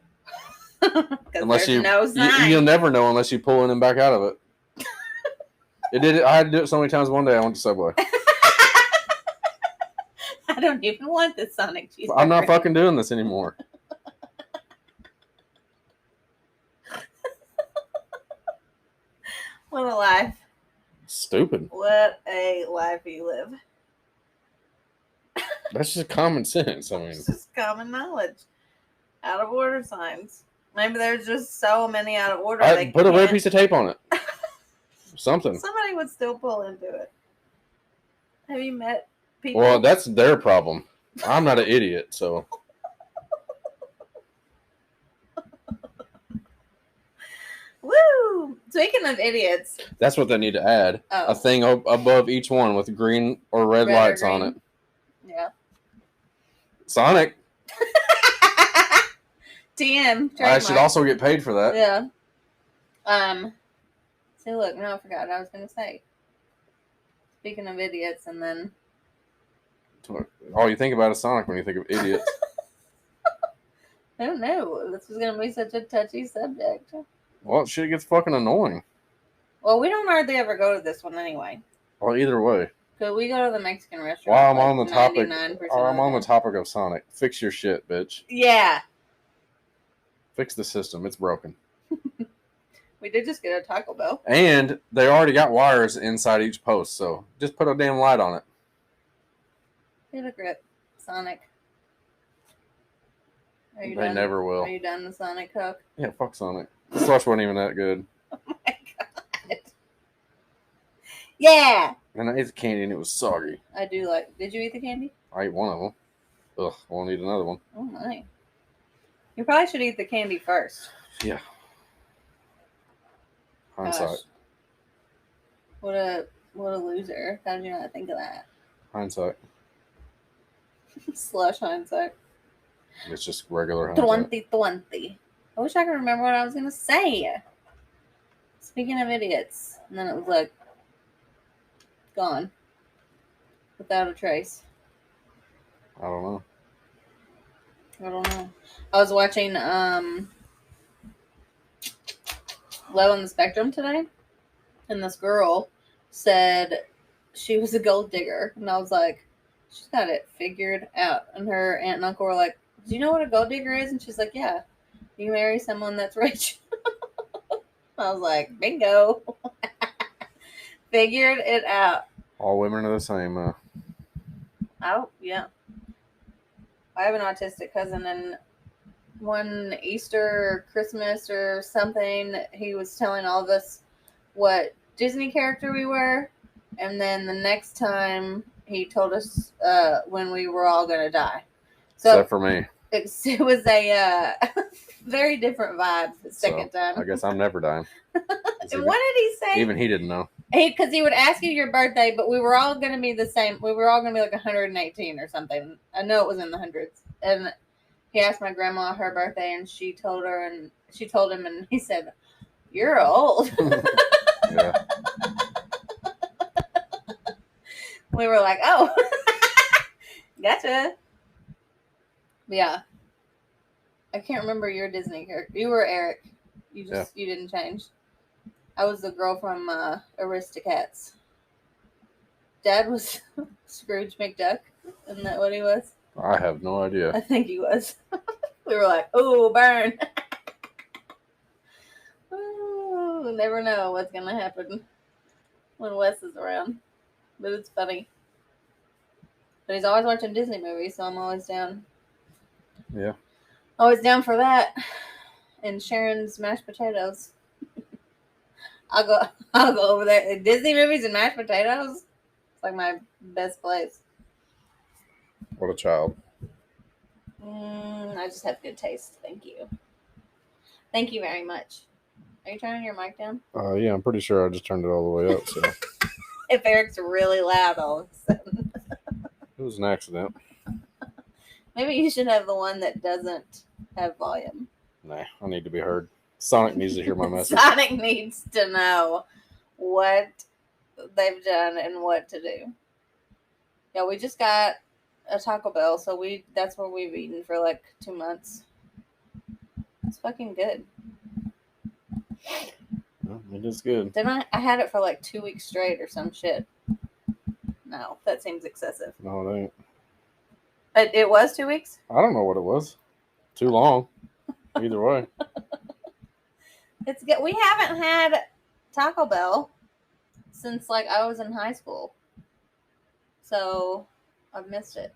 Speaker 2: Unless you'll never know unless you pull in and back out of it. I had to do it so many times one day I went to Subway.
Speaker 1: I don't even want this Sonic cheeseburger.
Speaker 2: I'm not fucking doing this anymore.
Speaker 1: What a life.
Speaker 2: Stupid.
Speaker 1: What a life you live.
Speaker 2: That's just common sense. I mean,
Speaker 1: it's just common knowledge. Out of order signs. Maybe there's just so many out of order.
Speaker 2: Put a red piece of tape on it. Something.
Speaker 1: Somebody would still pull into it. Have you met people?
Speaker 2: Well, that's their problem. I'm not an idiot, so.
Speaker 1: Woo! Speaking of idiots.
Speaker 2: That's what they need to add. Oh. A thing above each one with green or red lights on it.
Speaker 1: Yeah.
Speaker 2: Sonic.
Speaker 1: TM. Trademark.
Speaker 2: I should also get paid for that.
Speaker 1: Yeah. See, look, now I forgot what I was going to say. Speaking of idiots, and then.
Speaker 2: All you think about is Sonic when you think of idiots.
Speaker 1: I don't know. This was going to be such a touchy subject.
Speaker 2: Well, shit gets fucking annoying.
Speaker 1: Well, we don't hardly ever go to this one anyway.
Speaker 2: Well, either way.
Speaker 1: Could we go to the Mexican restaurant?
Speaker 2: While I'm on the topic, of Sonic, fix your shit, bitch.
Speaker 1: Yeah.
Speaker 2: Fix the system. It's broken.
Speaker 1: We did just get a Taco Bell.
Speaker 2: And they already got wires inside each post, so just put a damn light on it.
Speaker 1: Get a grip, Sonic.
Speaker 2: They never will.
Speaker 1: Are you done with Sonic Coke?
Speaker 2: Yeah, fuck Sonic. The slush wasn't even that good.
Speaker 1: Oh my god. Yeah.
Speaker 2: And I ate the candy and it was soggy.
Speaker 1: I do like. Did you eat the candy?
Speaker 2: I ate one of them. Ugh, I won't eat another one.
Speaker 1: Oh my. You probably should eat the candy first.
Speaker 2: Yeah. Hindsight.
Speaker 1: What a What a loser. How did you not think of that?
Speaker 2: Hindsight.
Speaker 1: Slush hindsight.
Speaker 2: It's just regular hindsight.
Speaker 1: 2020. I wish I could remember what I was going to say. Speaking of idiots. And then it was like, gone. Without a trace.
Speaker 2: I don't know.
Speaker 1: I don't know. I was watching Low on the Spectrum today. And this girl said she was a gold digger. And I was like, she's got it figured out. And her aunt and uncle were like, do you know what a gold digger is? And she's like, yeah. You marry someone that's rich. I was like, bingo. Figured it out.
Speaker 2: All women are the same.
Speaker 1: Oh, yeah. I have an autistic cousin, and one Easter or Christmas or something, he was telling all of us what Disney character we were. And then the next time he told us when we were all going to die. So
Speaker 2: Except for me.
Speaker 1: it was a very different vibe the second time.
Speaker 2: I guess I'm never dying.
Speaker 1: And what did he say?
Speaker 2: Even he didn't know.
Speaker 1: Because he would ask you your birthday, but we were all going to be the same. We were all going to be like 118 or something. I know it was in the hundreds. And he asked my grandma her birthday, and she told him, and he said, "You're old."
Speaker 2: Yeah.
Speaker 1: We were like, "Oh, gotcha." Yeah. I can't remember your Disney character. You were Eric. You didn't change. I was the girl from Aristocats. Dad was Scrooge McDuck. Isn't that what he was?
Speaker 2: I have no idea.
Speaker 1: I think he was. We were like, "Oh, burn." Ooh, never know what's going to happen when Wes is around. But it's funny. But he's always watching Disney movies, so I'm always down.
Speaker 2: Yeah.
Speaker 1: Always down for that. And Sharon's mashed potatoes. I'll go over there. Disney movies and mashed potatoes. It's like my best place.
Speaker 2: What a child.
Speaker 1: I just have good taste. Thank you. Thank you very much. Are you turning your mic down?
Speaker 2: Yeah, I'm pretty sure I just turned it all the way up. So
Speaker 1: If Eric's really loud all of a sudden.
Speaker 2: it was an accident.
Speaker 1: Maybe you should have the one that doesn't have volume.
Speaker 2: Nah, I need to be heard. Sonic needs to hear my message.
Speaker 1: Sonic needs to know what they've done and what to do. Yeah, we just got a Taco Bell, so that's where we've eaten for like 2 months. It's fucking good.
Speaker 2: Well, it is good.
Speaker 1: Didn't I had it for like 2 weeks straight or some shit. No, that seems excessive.
Speaker 2: No, it ain't.
Speaker 1: It was 2 weeks?
Speaker 2: I don't know what it was. Too long. Either way.
Speaker 1: It's good. We haven't had Taco Bell since like I was in high school. So I've missed it.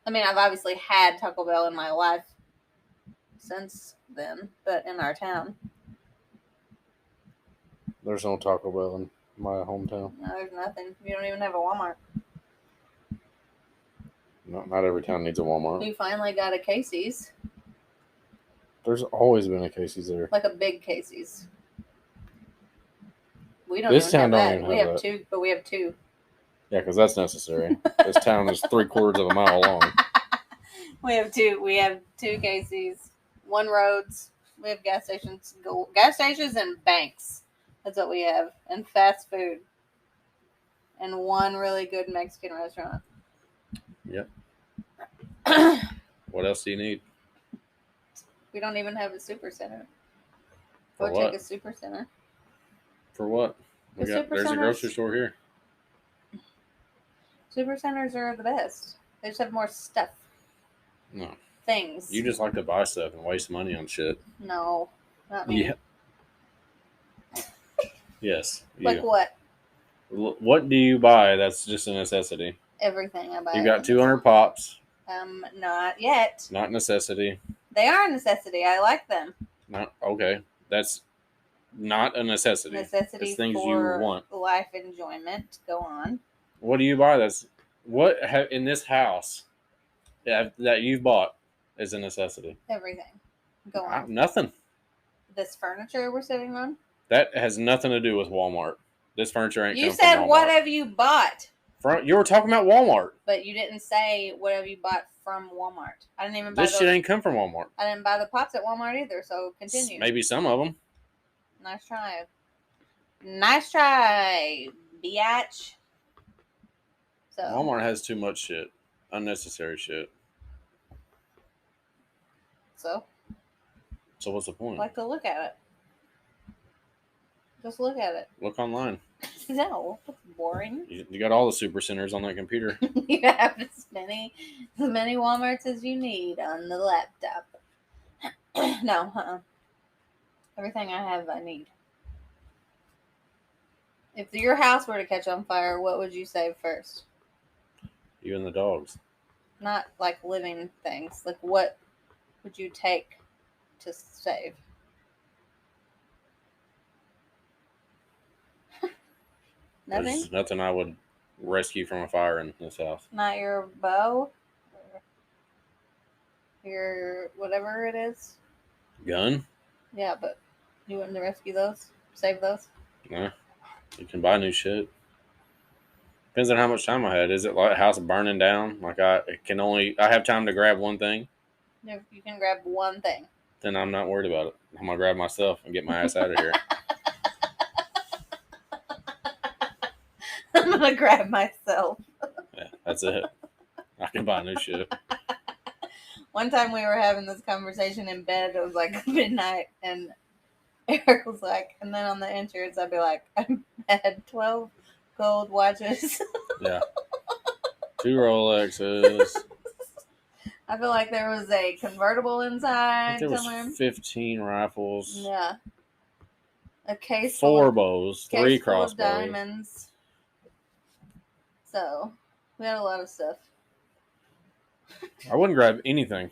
Speaker 1: I mean, I've obviously had Taco Bell in my life since then, but in our town.
Speaker 2: There's no Taco Bell in my hometown.
Speaker 1: No, there's nothing. You don't even have a Walmart.
Speaker 2: Not every town needs a Walmart.
Speaker 1: You finally got a Casey's.
Speaker 2: There's always been a Casey's there.
Speaker 1: Like a big Casey's. We don't
Speaker 2: This
Speaker 1: even
Speaker 2: town
Speaker 1: have
Speaker 2: don't
Speaker 1: that.
Speaker 2: even
Speaker 1: We
Speaker 2: have
Speaker 1: have
Speaker 2: that.
Speaker 1: two, but we have two.
Speaker 2: Yeah, because that's necessary. This town is 3/4 of a mile long.
Speaker 1: We have two. We have two Casey's, one Rhodes. We have gas stations, and banks. That's what we have, and fast food, and one really good Mexican restaurant.
Speaker 2: Yep. What else do you need?
Speaker 1: We don't even have a super center.
Speaker 2: For
Speaker 1: Go
Speaker 2: what?
Speaker 1: check a super center.
Speaker 2: For what?
Speaker 1: The
Speaker 2: There's a
Speaker 1: Supercenters?
Speaker 2: grocery store here.
Speaker 1: Super centers are the best. They just have more stuff.
Speaker 2: No.
Speaker 1: Things.
Speaker 2: You just like to buy stuff and waste money on shit.
Speaker 1: No, not me.
Speaker 2: Yeah. Yes.
Speaker 1: Like what?
Speaker 2: What do you buy that's just a necessity?
Speaker 1: Everything I buy.
Speaker 2: You got 200 pops.
Speaker 1: Not yet.
Speaker 2: Not necessity.
Speaker 1: They are a necessity. I like them.
Speaker 2: Not okay. That's not a necessity.
Speaker 1: Necessity
Speaker 2: It's things
Speaker 1: for
Speaker 2: you want.
Speaker 1: life enjoyment. Go on.
Speaker 2: What do you buy? In this house that you've bought is a necessity.
Speaker 1: Everything. Go on.
Speaker 2: Nothing.
Speaker 1: This furniture we're sitting on.
Speaker 2: That has nothing to do with Walmart. This furniture ain't
Speaker 1: You
Speaker 2: come
Speaker 1: said,
Speaker 2: from Walmart.
Speaker 1: what have you bought?
Speaker 2: You were talking about Walmart.
Speaker 1: But you didn't say, what have you bought from Walmart? I didn't even buy
Speaker 2: This shit ain't come from Walmart.
Speaker 1: I didn't buy the pots at Walmart either, so continue.
Speaker 2: Maybe some of them.
Speaker 1: Nice try. Nice try, biatch. So
Speaker 2: Walmart has too much shit. Unnecessary shit.
Speaker 1: So
Speaker 2: what's the
Speaker 1: I
Speaker 2: point?
Speaker 1: like to look at it. Just look at it.
Speaker 2: Look online.
Speaker 1: No, it's boring.
Speaker 2: You got all the super centers on that computer.
Speaker 1: You have as many Walmarts as you need on the laptop. No, everything I have, I need. If your house were to catch on fire, what would you save first?
Speaker 2: You and the dogs.
Speaker 1: Not like living things. Like, what would you take to save? Nothing?
Speaker 2: There's nothing I would rescue from a fire in this house.
Speaker 1: Not your bow? Your whatever it is?
Speaker 2: Gun?
Speaker 1: Yeah, but you wouldn't rescue those? Save those?
Speaker 2: No. You can buy new shit. Depends on how much time I had. Is it like a house burning down? Like I have time to grab one thing?
Speaker 1: If you can grab one thing.
Speaker 2: Then I'm not worried about it. I'm gonna grab myself and get my ass out of here.
Speaker 1: I'm gonna grab myself.
Speaker 2: Yeah, that's it. I can buy new shit.
Speaker 1: One time we were having this conversation in bed. It was like midnight, and Eric was like, and then on the entrance, I'd be like, I had 12 gold watches.
Speaker 2: Yeah. 2 Rolexes.
Speaker 1: I feel like there was a convertible inside
Speaker 2: There
Speaker 1: somewhere.
Speaker 2: was 15 rifles.
Speaker 1: Yeah. A case
Speaker 2: 4
Speaker 1: full
Speaker 2: bows.
Speaker 1: case
Speaker 2: 3
Speaker 1: full of
Speaker 2: crossbows.
Speaker 1: diamonds. So we had a lot of stuff.
Speaker 2: I wouldn't grab anything.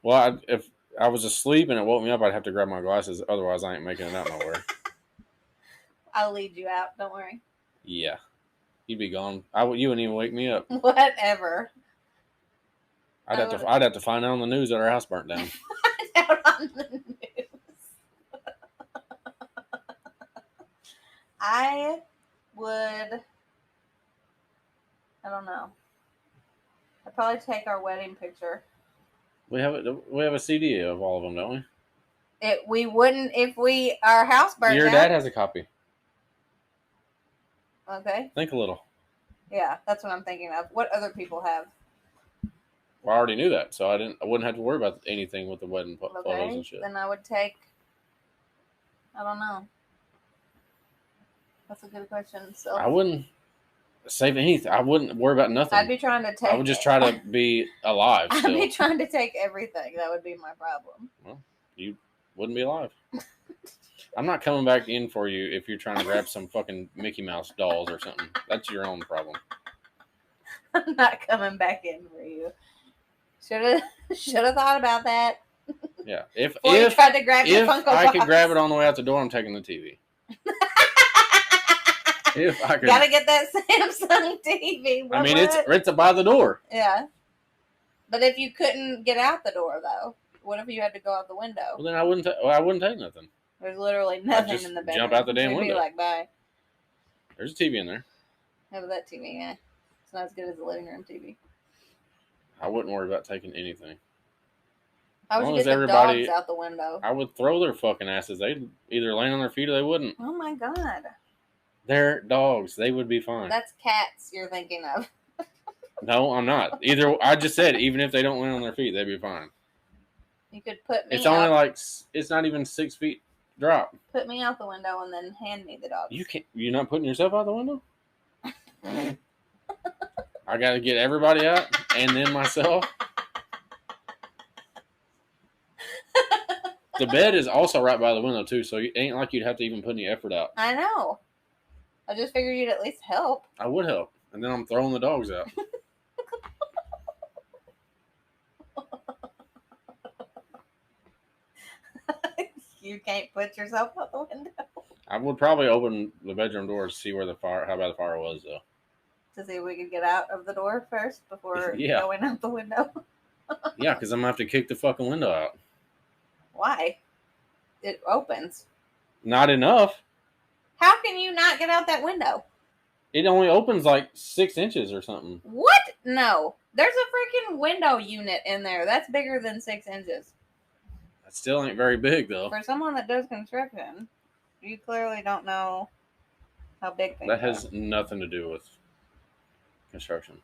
Speaker 2: Well, if I was asleep and it woke me up, I'd have to grab my glasses. Otherwise, I ain't making it out nowhere.
Speaker 1: I'll lead you out. Don't worry.
Speaker 2: Yeah. You'd be gone. You wouldn't even wake me up.
Speaker 1: Whatever.
Speaker 2: I'd have to find out on the news that our house burnt down.
Speaker 1: Out on the news. I would. I don't know. I'd probably take our wedding picture.
Speaker 2: We have a CD of all of them, don't we?
Speaker 1: We wouldn't if our house burned
Speaker 2: Your
Speaker 1: down.
Speaker 2: dad has a copy.
Speaker 1: Okay.
Speaker 2: Think a little.
Speaker 1: Yeah, that's what I'm thinking of. What other people have?
Speaker 2: Well, I already knew that, so I wouldn't have to worry about anything with the wedding photos and shit.
Speaker 1: Then I would take. I don't know. That's a good question. So
Speaker 2: I wouldn't save anything. I wouldn't worry about nothing.
Speaker 1: I'd be trying to take.
Speaker 2: I would just try to be alive.
Speaker 1: I'd
Speaker 2: Still.
Speaker 1: be trying to take everything. That would be my problem.
Speaker 2: Well, you wouldn't be alive. I'm not coming back in for you if you're trying to grab some fucking Mickey Mouse dolls or something. That's your own problem.
Speaker 1: I'm not coming back in for you. Should have thought about that.
Speaker 2: Yeah. If
Speaker 1: you tried to grab your Funko
Speaker 2: I
Speaker 1: Pops.
Speaker 2: could grab it on the way out the door, I'm taking the TV. If I could,
Speaker 1: gotta get that Samsung TV.
Speaker 2: I mean, it's by the door.
Speaker 1: Yeah. But if you couldn't get out the door, though, what if you had to go out the window?
Speaker 2: Well, then I wouldn't take nothing.
Speaker 1: There's literally nothing
Speaker 2: just
Speaker 1: in the bedroom.
Speaker 2: jump out the damn
Speaker 1: You'd
Speaker 2: window.
Speaker 1: Be like, bye.
Speaker 2: There's a TV in there.
Speaker 1: Yeah, but that TV, yeah, it's not as good as the living room TV.
Speaker 2: I wouldn't worry about taking anything.
Speaker 1: How would
Speaker 2: long
Speaker 1: you
Speaker 2: as
Speaker 1: get the
Speaker 2: everybody-
Speaker 1: dogs out the window?
Speaker 2: I would throw their fucking asses. They'd either land on their feet or they wouldn't.
Speaker 1: Oh my god.
Speaker 2: They're dogs. They would be fine.
Speaker 1: That's cats you're thinking of.
Speaker 2: No, I'm not. I just said, even if they don't land on their feet, they'd be fine.
Speaker 1: You could put me
Speaker 2: It's only
Speaker 1: out,
Speaker 2: like, it's not even 6 feet drop.
Speaker 1: put me out the window and then hand me the dogs.
Speaker 2: You're not putting yourself out the window? I got to get everybody out and then myself. The bed is also right by the window, too, so it ain't like you'd have to even put any effort out.
Speaker 1: I know. I just figured you'd at least help.
Speaker 2: I would help. And then I'm throwing the dogs out.
Speaker 1: You can't put yourself out the window.
Speaker 2: I would probably open the bedroom door to see how bad the fire was, though.
Speaker 1: To see if we could get out of the door first before
Speaker 2: Yeah.
Speaker 1: going out the window.
Speaker 2: Yeah, because I'm going to have to kick the fucking window out.
Speaker 1: Why? It opens.
Speaker 2: Not enough.
Speaker 1: How can you not get out that window?
Speaker 2: It only opens like 6 inches or something.
Speaker 1: What? No. There's a freaking window unit in there. That's bigger than 6 inches.
Speaker 2: That still ain't very big though.
Speaker 1: For someone that does construction, you clearly don't know how big things
Speaker 2: That
Speaker 1: are.
Speaker 2: has nothing to do with construction.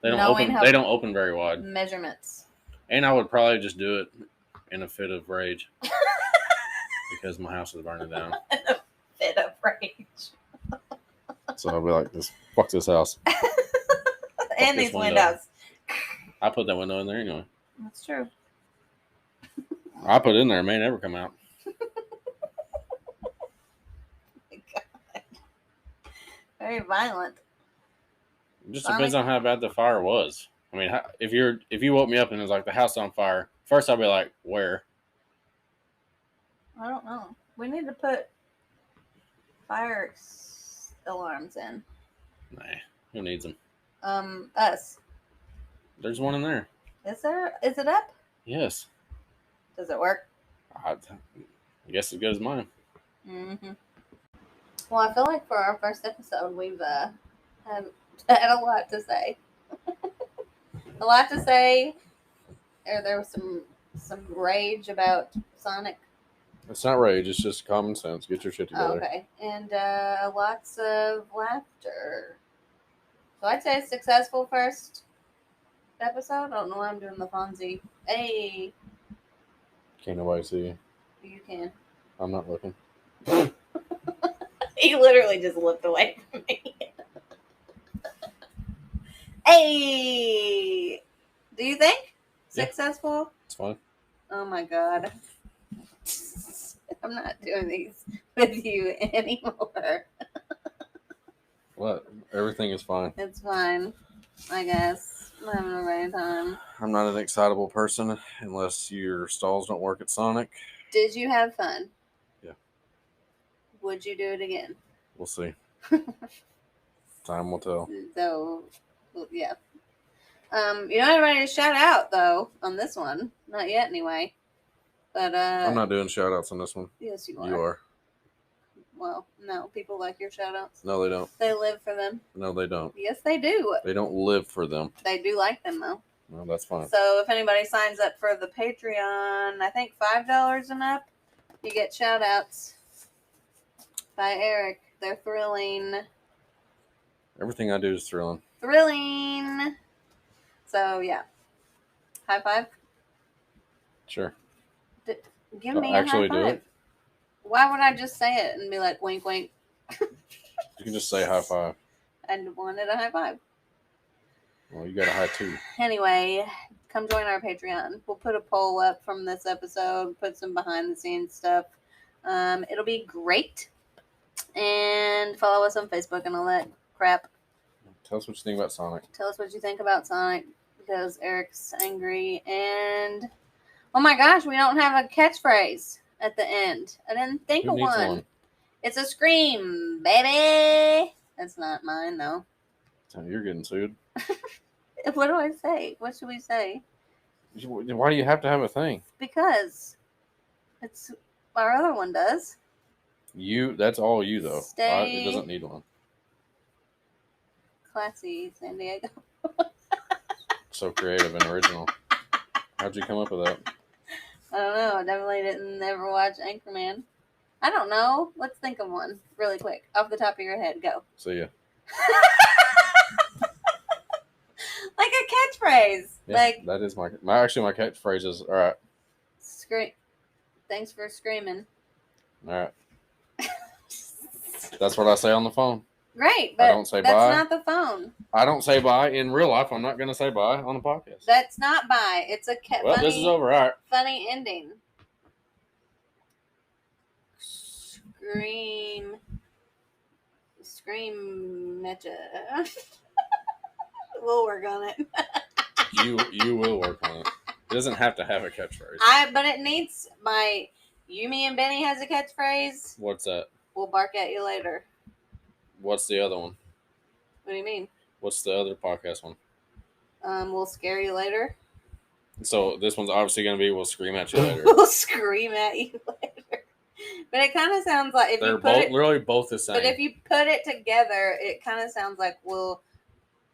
Speaker 2: They don't
Speaker 1: Knowing
Speaker 2: open.
Speaker 1: how-
Speaker 2: They don't open very wide.
Speaker 1: Measurements.
Speaker 2: And I would probably just do it in a fit of rage because my house is burning down.
Speaker 1: Fit of rage.
Speaker 2: So I'll be like, "This fuck this house."
Speaker 1: And
Speaker 2: this
Speaker 1: these
Speaker 2: window.
Speaker 1: windows.
Speaker 2: I put that window in there anyway.
Speaker 1: That's true.
Speaker 2: I put it in there. It may never come out.
Speaker 1: Very violent.
Speaker 2: It just depends on how bad the fire was. I mean, if you woke me up and it was like the house on fire, first I'll be like, where?
Speaker 1: I don't know. We need to put fire alarms in.
Speaker 2: Nah, who needs them?
Speaker 1: Us.
Speaker 2: There's one in there.
Speaker 1: Is there? Is it up?
Speaker 2: Yes.
Speaker 1: Does it work?
Speaker 2: I guess as good as mine.
Speaker 1: Mm-hmm. Well, I feel like for our first episode, we've had a lot to say. A lot to say. Or there was some rage about Sonic.
Speaker 2: It's not rage. It's just common sense. Get your shit together.
Speaker 1: Okay. And lots of laughter. So I'd say a successful first episode. I don't know why I'm doing the Fonzie. Hey,
Speaker 2: Can't nobody see you.
Speaker 1: you can.
Speaker 2: I'm not looking.
Speaker 1: He literally just looked away from me. Hey, do you think
Speaker 2: Yeah.
Speaker 1: successful?
Speaker 2: It's fine.
Speaker 1: Oh my god. I'm not doing these with you anymore.
Speaker 2: What? Everything is fine.
Speaker 1: It's fine, I guess. I'm having a great time.
Speaker 2: I'm not an excitable person unless your stalls don't work at Sonic.
Speaker 1: Did you have fun?
Speaker 2: Yeah.
Speaker 1: Would you do it again?
Speaker 2: We'll see. Time will tell.
Speaker 1: So, well, yeah. You don't have anybody to shout out though on this one. Not yet, anyway. But
Speaker 2: I'm not doing shout outs on this one.
Speaker 1: Yes, you are.
Speaker 2: You are.
Speaker 1: Well, no, people like your shout outs.
Speaker 2: No, they don't.
Speaker 1: They live for them.
Speaker 2: No, they don't.
Speaker 1: Yes, they do.
Speaker 2: They don't live for them.
Speaker 1: They do like them though.
Speaker 2: No, that's fine.
Speaker 1: So if anybody signs up for the Patreon, I think $5 and up, you get shout outs by Eric. They're thrilling.
Speaker 2: Everything I do is thrilling.
Speaker 1: Thrilling. So yeah. High five.
Speaker 2: Sure.
Speaker 1: Give me
Speaker 2: Actually
Speaker 1: a high
Speaker 2: do
Speaker 1: five.
Speaker 2: it?
Speaker 1: Why would I just say it and be like wink wink?
Speaker 2: You can just say high five.
Speaker 1: I wanted a high five.
Speaker 2: Well, you got a high two.
Speaker 1: Anyway, come join our Patreon. We'll put a poll up from this episode, put some behind the scenes stuff. It'll be great. And follow us on Facebook and all that crap.
Speaker 2: Tell us what you think about Sonic.
Speaker 1: Tell us what you think about Sonic because Eric's angry. And oh my gosh, we don't have a catchphrase at the end. I didn't think
Speaker 2: Who
Speaker 1: of
Speaker 2: needs
Speaker 1: one.
Speaker 2: one?
Speaker 1: It's a scream, baby. That's not mine though.
Speaker 2: So you're getting sued.
Speaker 1: What do I say? What should we say?
Speaker 2: Why do you have to have a thing?
Speaker 1: Because it's our other one does.
Speaker 2: That's all you though.
Speaker 1: Stay-
Speaker 2: It doesn't need one.
Speaker 1: Classy San Diego.
Speaker 2: So creative and original. How'd you come up with that?
Speaker 1: I don't know. I definitely didn't ever watch Anchorman. I don't know. Let's think of one really quick. Off the top of your head, go.
Speaker 2: See ya.
Speaker 1: Like a catchphrase.
Speaker 2: Yeah,
Speaker 1: Like
Speaker 2: that is my catchphrase is all right.
Speaker 1: scream. Thanks for screaming.
Speaker 2: All right. That's what I say on the phone.
Speaker 1: Great, but
Speaker 2: don't say
Speaker 1: that's
Speaker 2: bye.
Speaker 1: not the phone.
Speaker 2: I don't say bye in real life. I'm not going to say bye on a podcast.
Speaker 1: That's not bye. It's a
Speaker 2: Well,
Speaker 1: funny,
Speaker 2: this is over. All right.
Speaker 1: funny ending. Scream. Scream at you. We'll work on it.
Speaker 2: You will work on it. It doesn't have to have a catchphrase.
Speaker 1: But it needs my You, Me, and Benny has a catchphrase.
Speaker 2: What's that?
Speaker 1: We'll bark at you later.
Speaker 2: What's the other one?
Speaker 1: What do you mean?
Speaker 2: What's the other podcast one?
Speaker 1: We'll scare you later.
Speaker 2: So this one's obviously going to be We'll Scream at You later.
Speaker 1: We'll scream at you later. But it kind of sounds like if
Speaker 2: They're
Speaker 1: you put
Speaker 2: both
Speaker 1: it,
Speaker 2: literally both the same.
Speaker 1: but if you put it together, it kind of sounds like we'll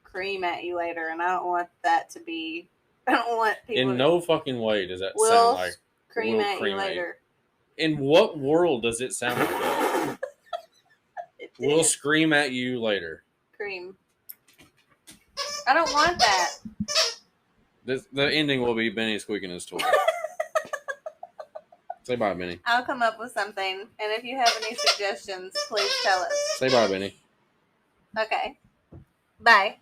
Speaker 1: cream at you later, and I don't want that to be. I don't want people.
Speaker 2: In no fucking way does that
Speaker 1: We'll
Speaker 2: sound like
Speaker 1: cream
Speaker 2: we'll
Speaker 1: at
Speaker 2: cream
Speaker 1: you
Speaker 2: at you.
Speaker 1: later.
Speaker 2: In what world does it sound like that?
Speaker 1: It
Speaker 2: We'll
Speaker 1: did.
Speaker 2: scream at you later.
Speaker 1: Cream. I don't want that.
Speaker 2: The ending will be Benny squeaking his toy. Say bye, Benny.
Speaker 1: I'll come up with something, and if you have any suggestions, please tell us.
Speaker 2: Say bye, Benny.
Speaker 1: Okay. Bye.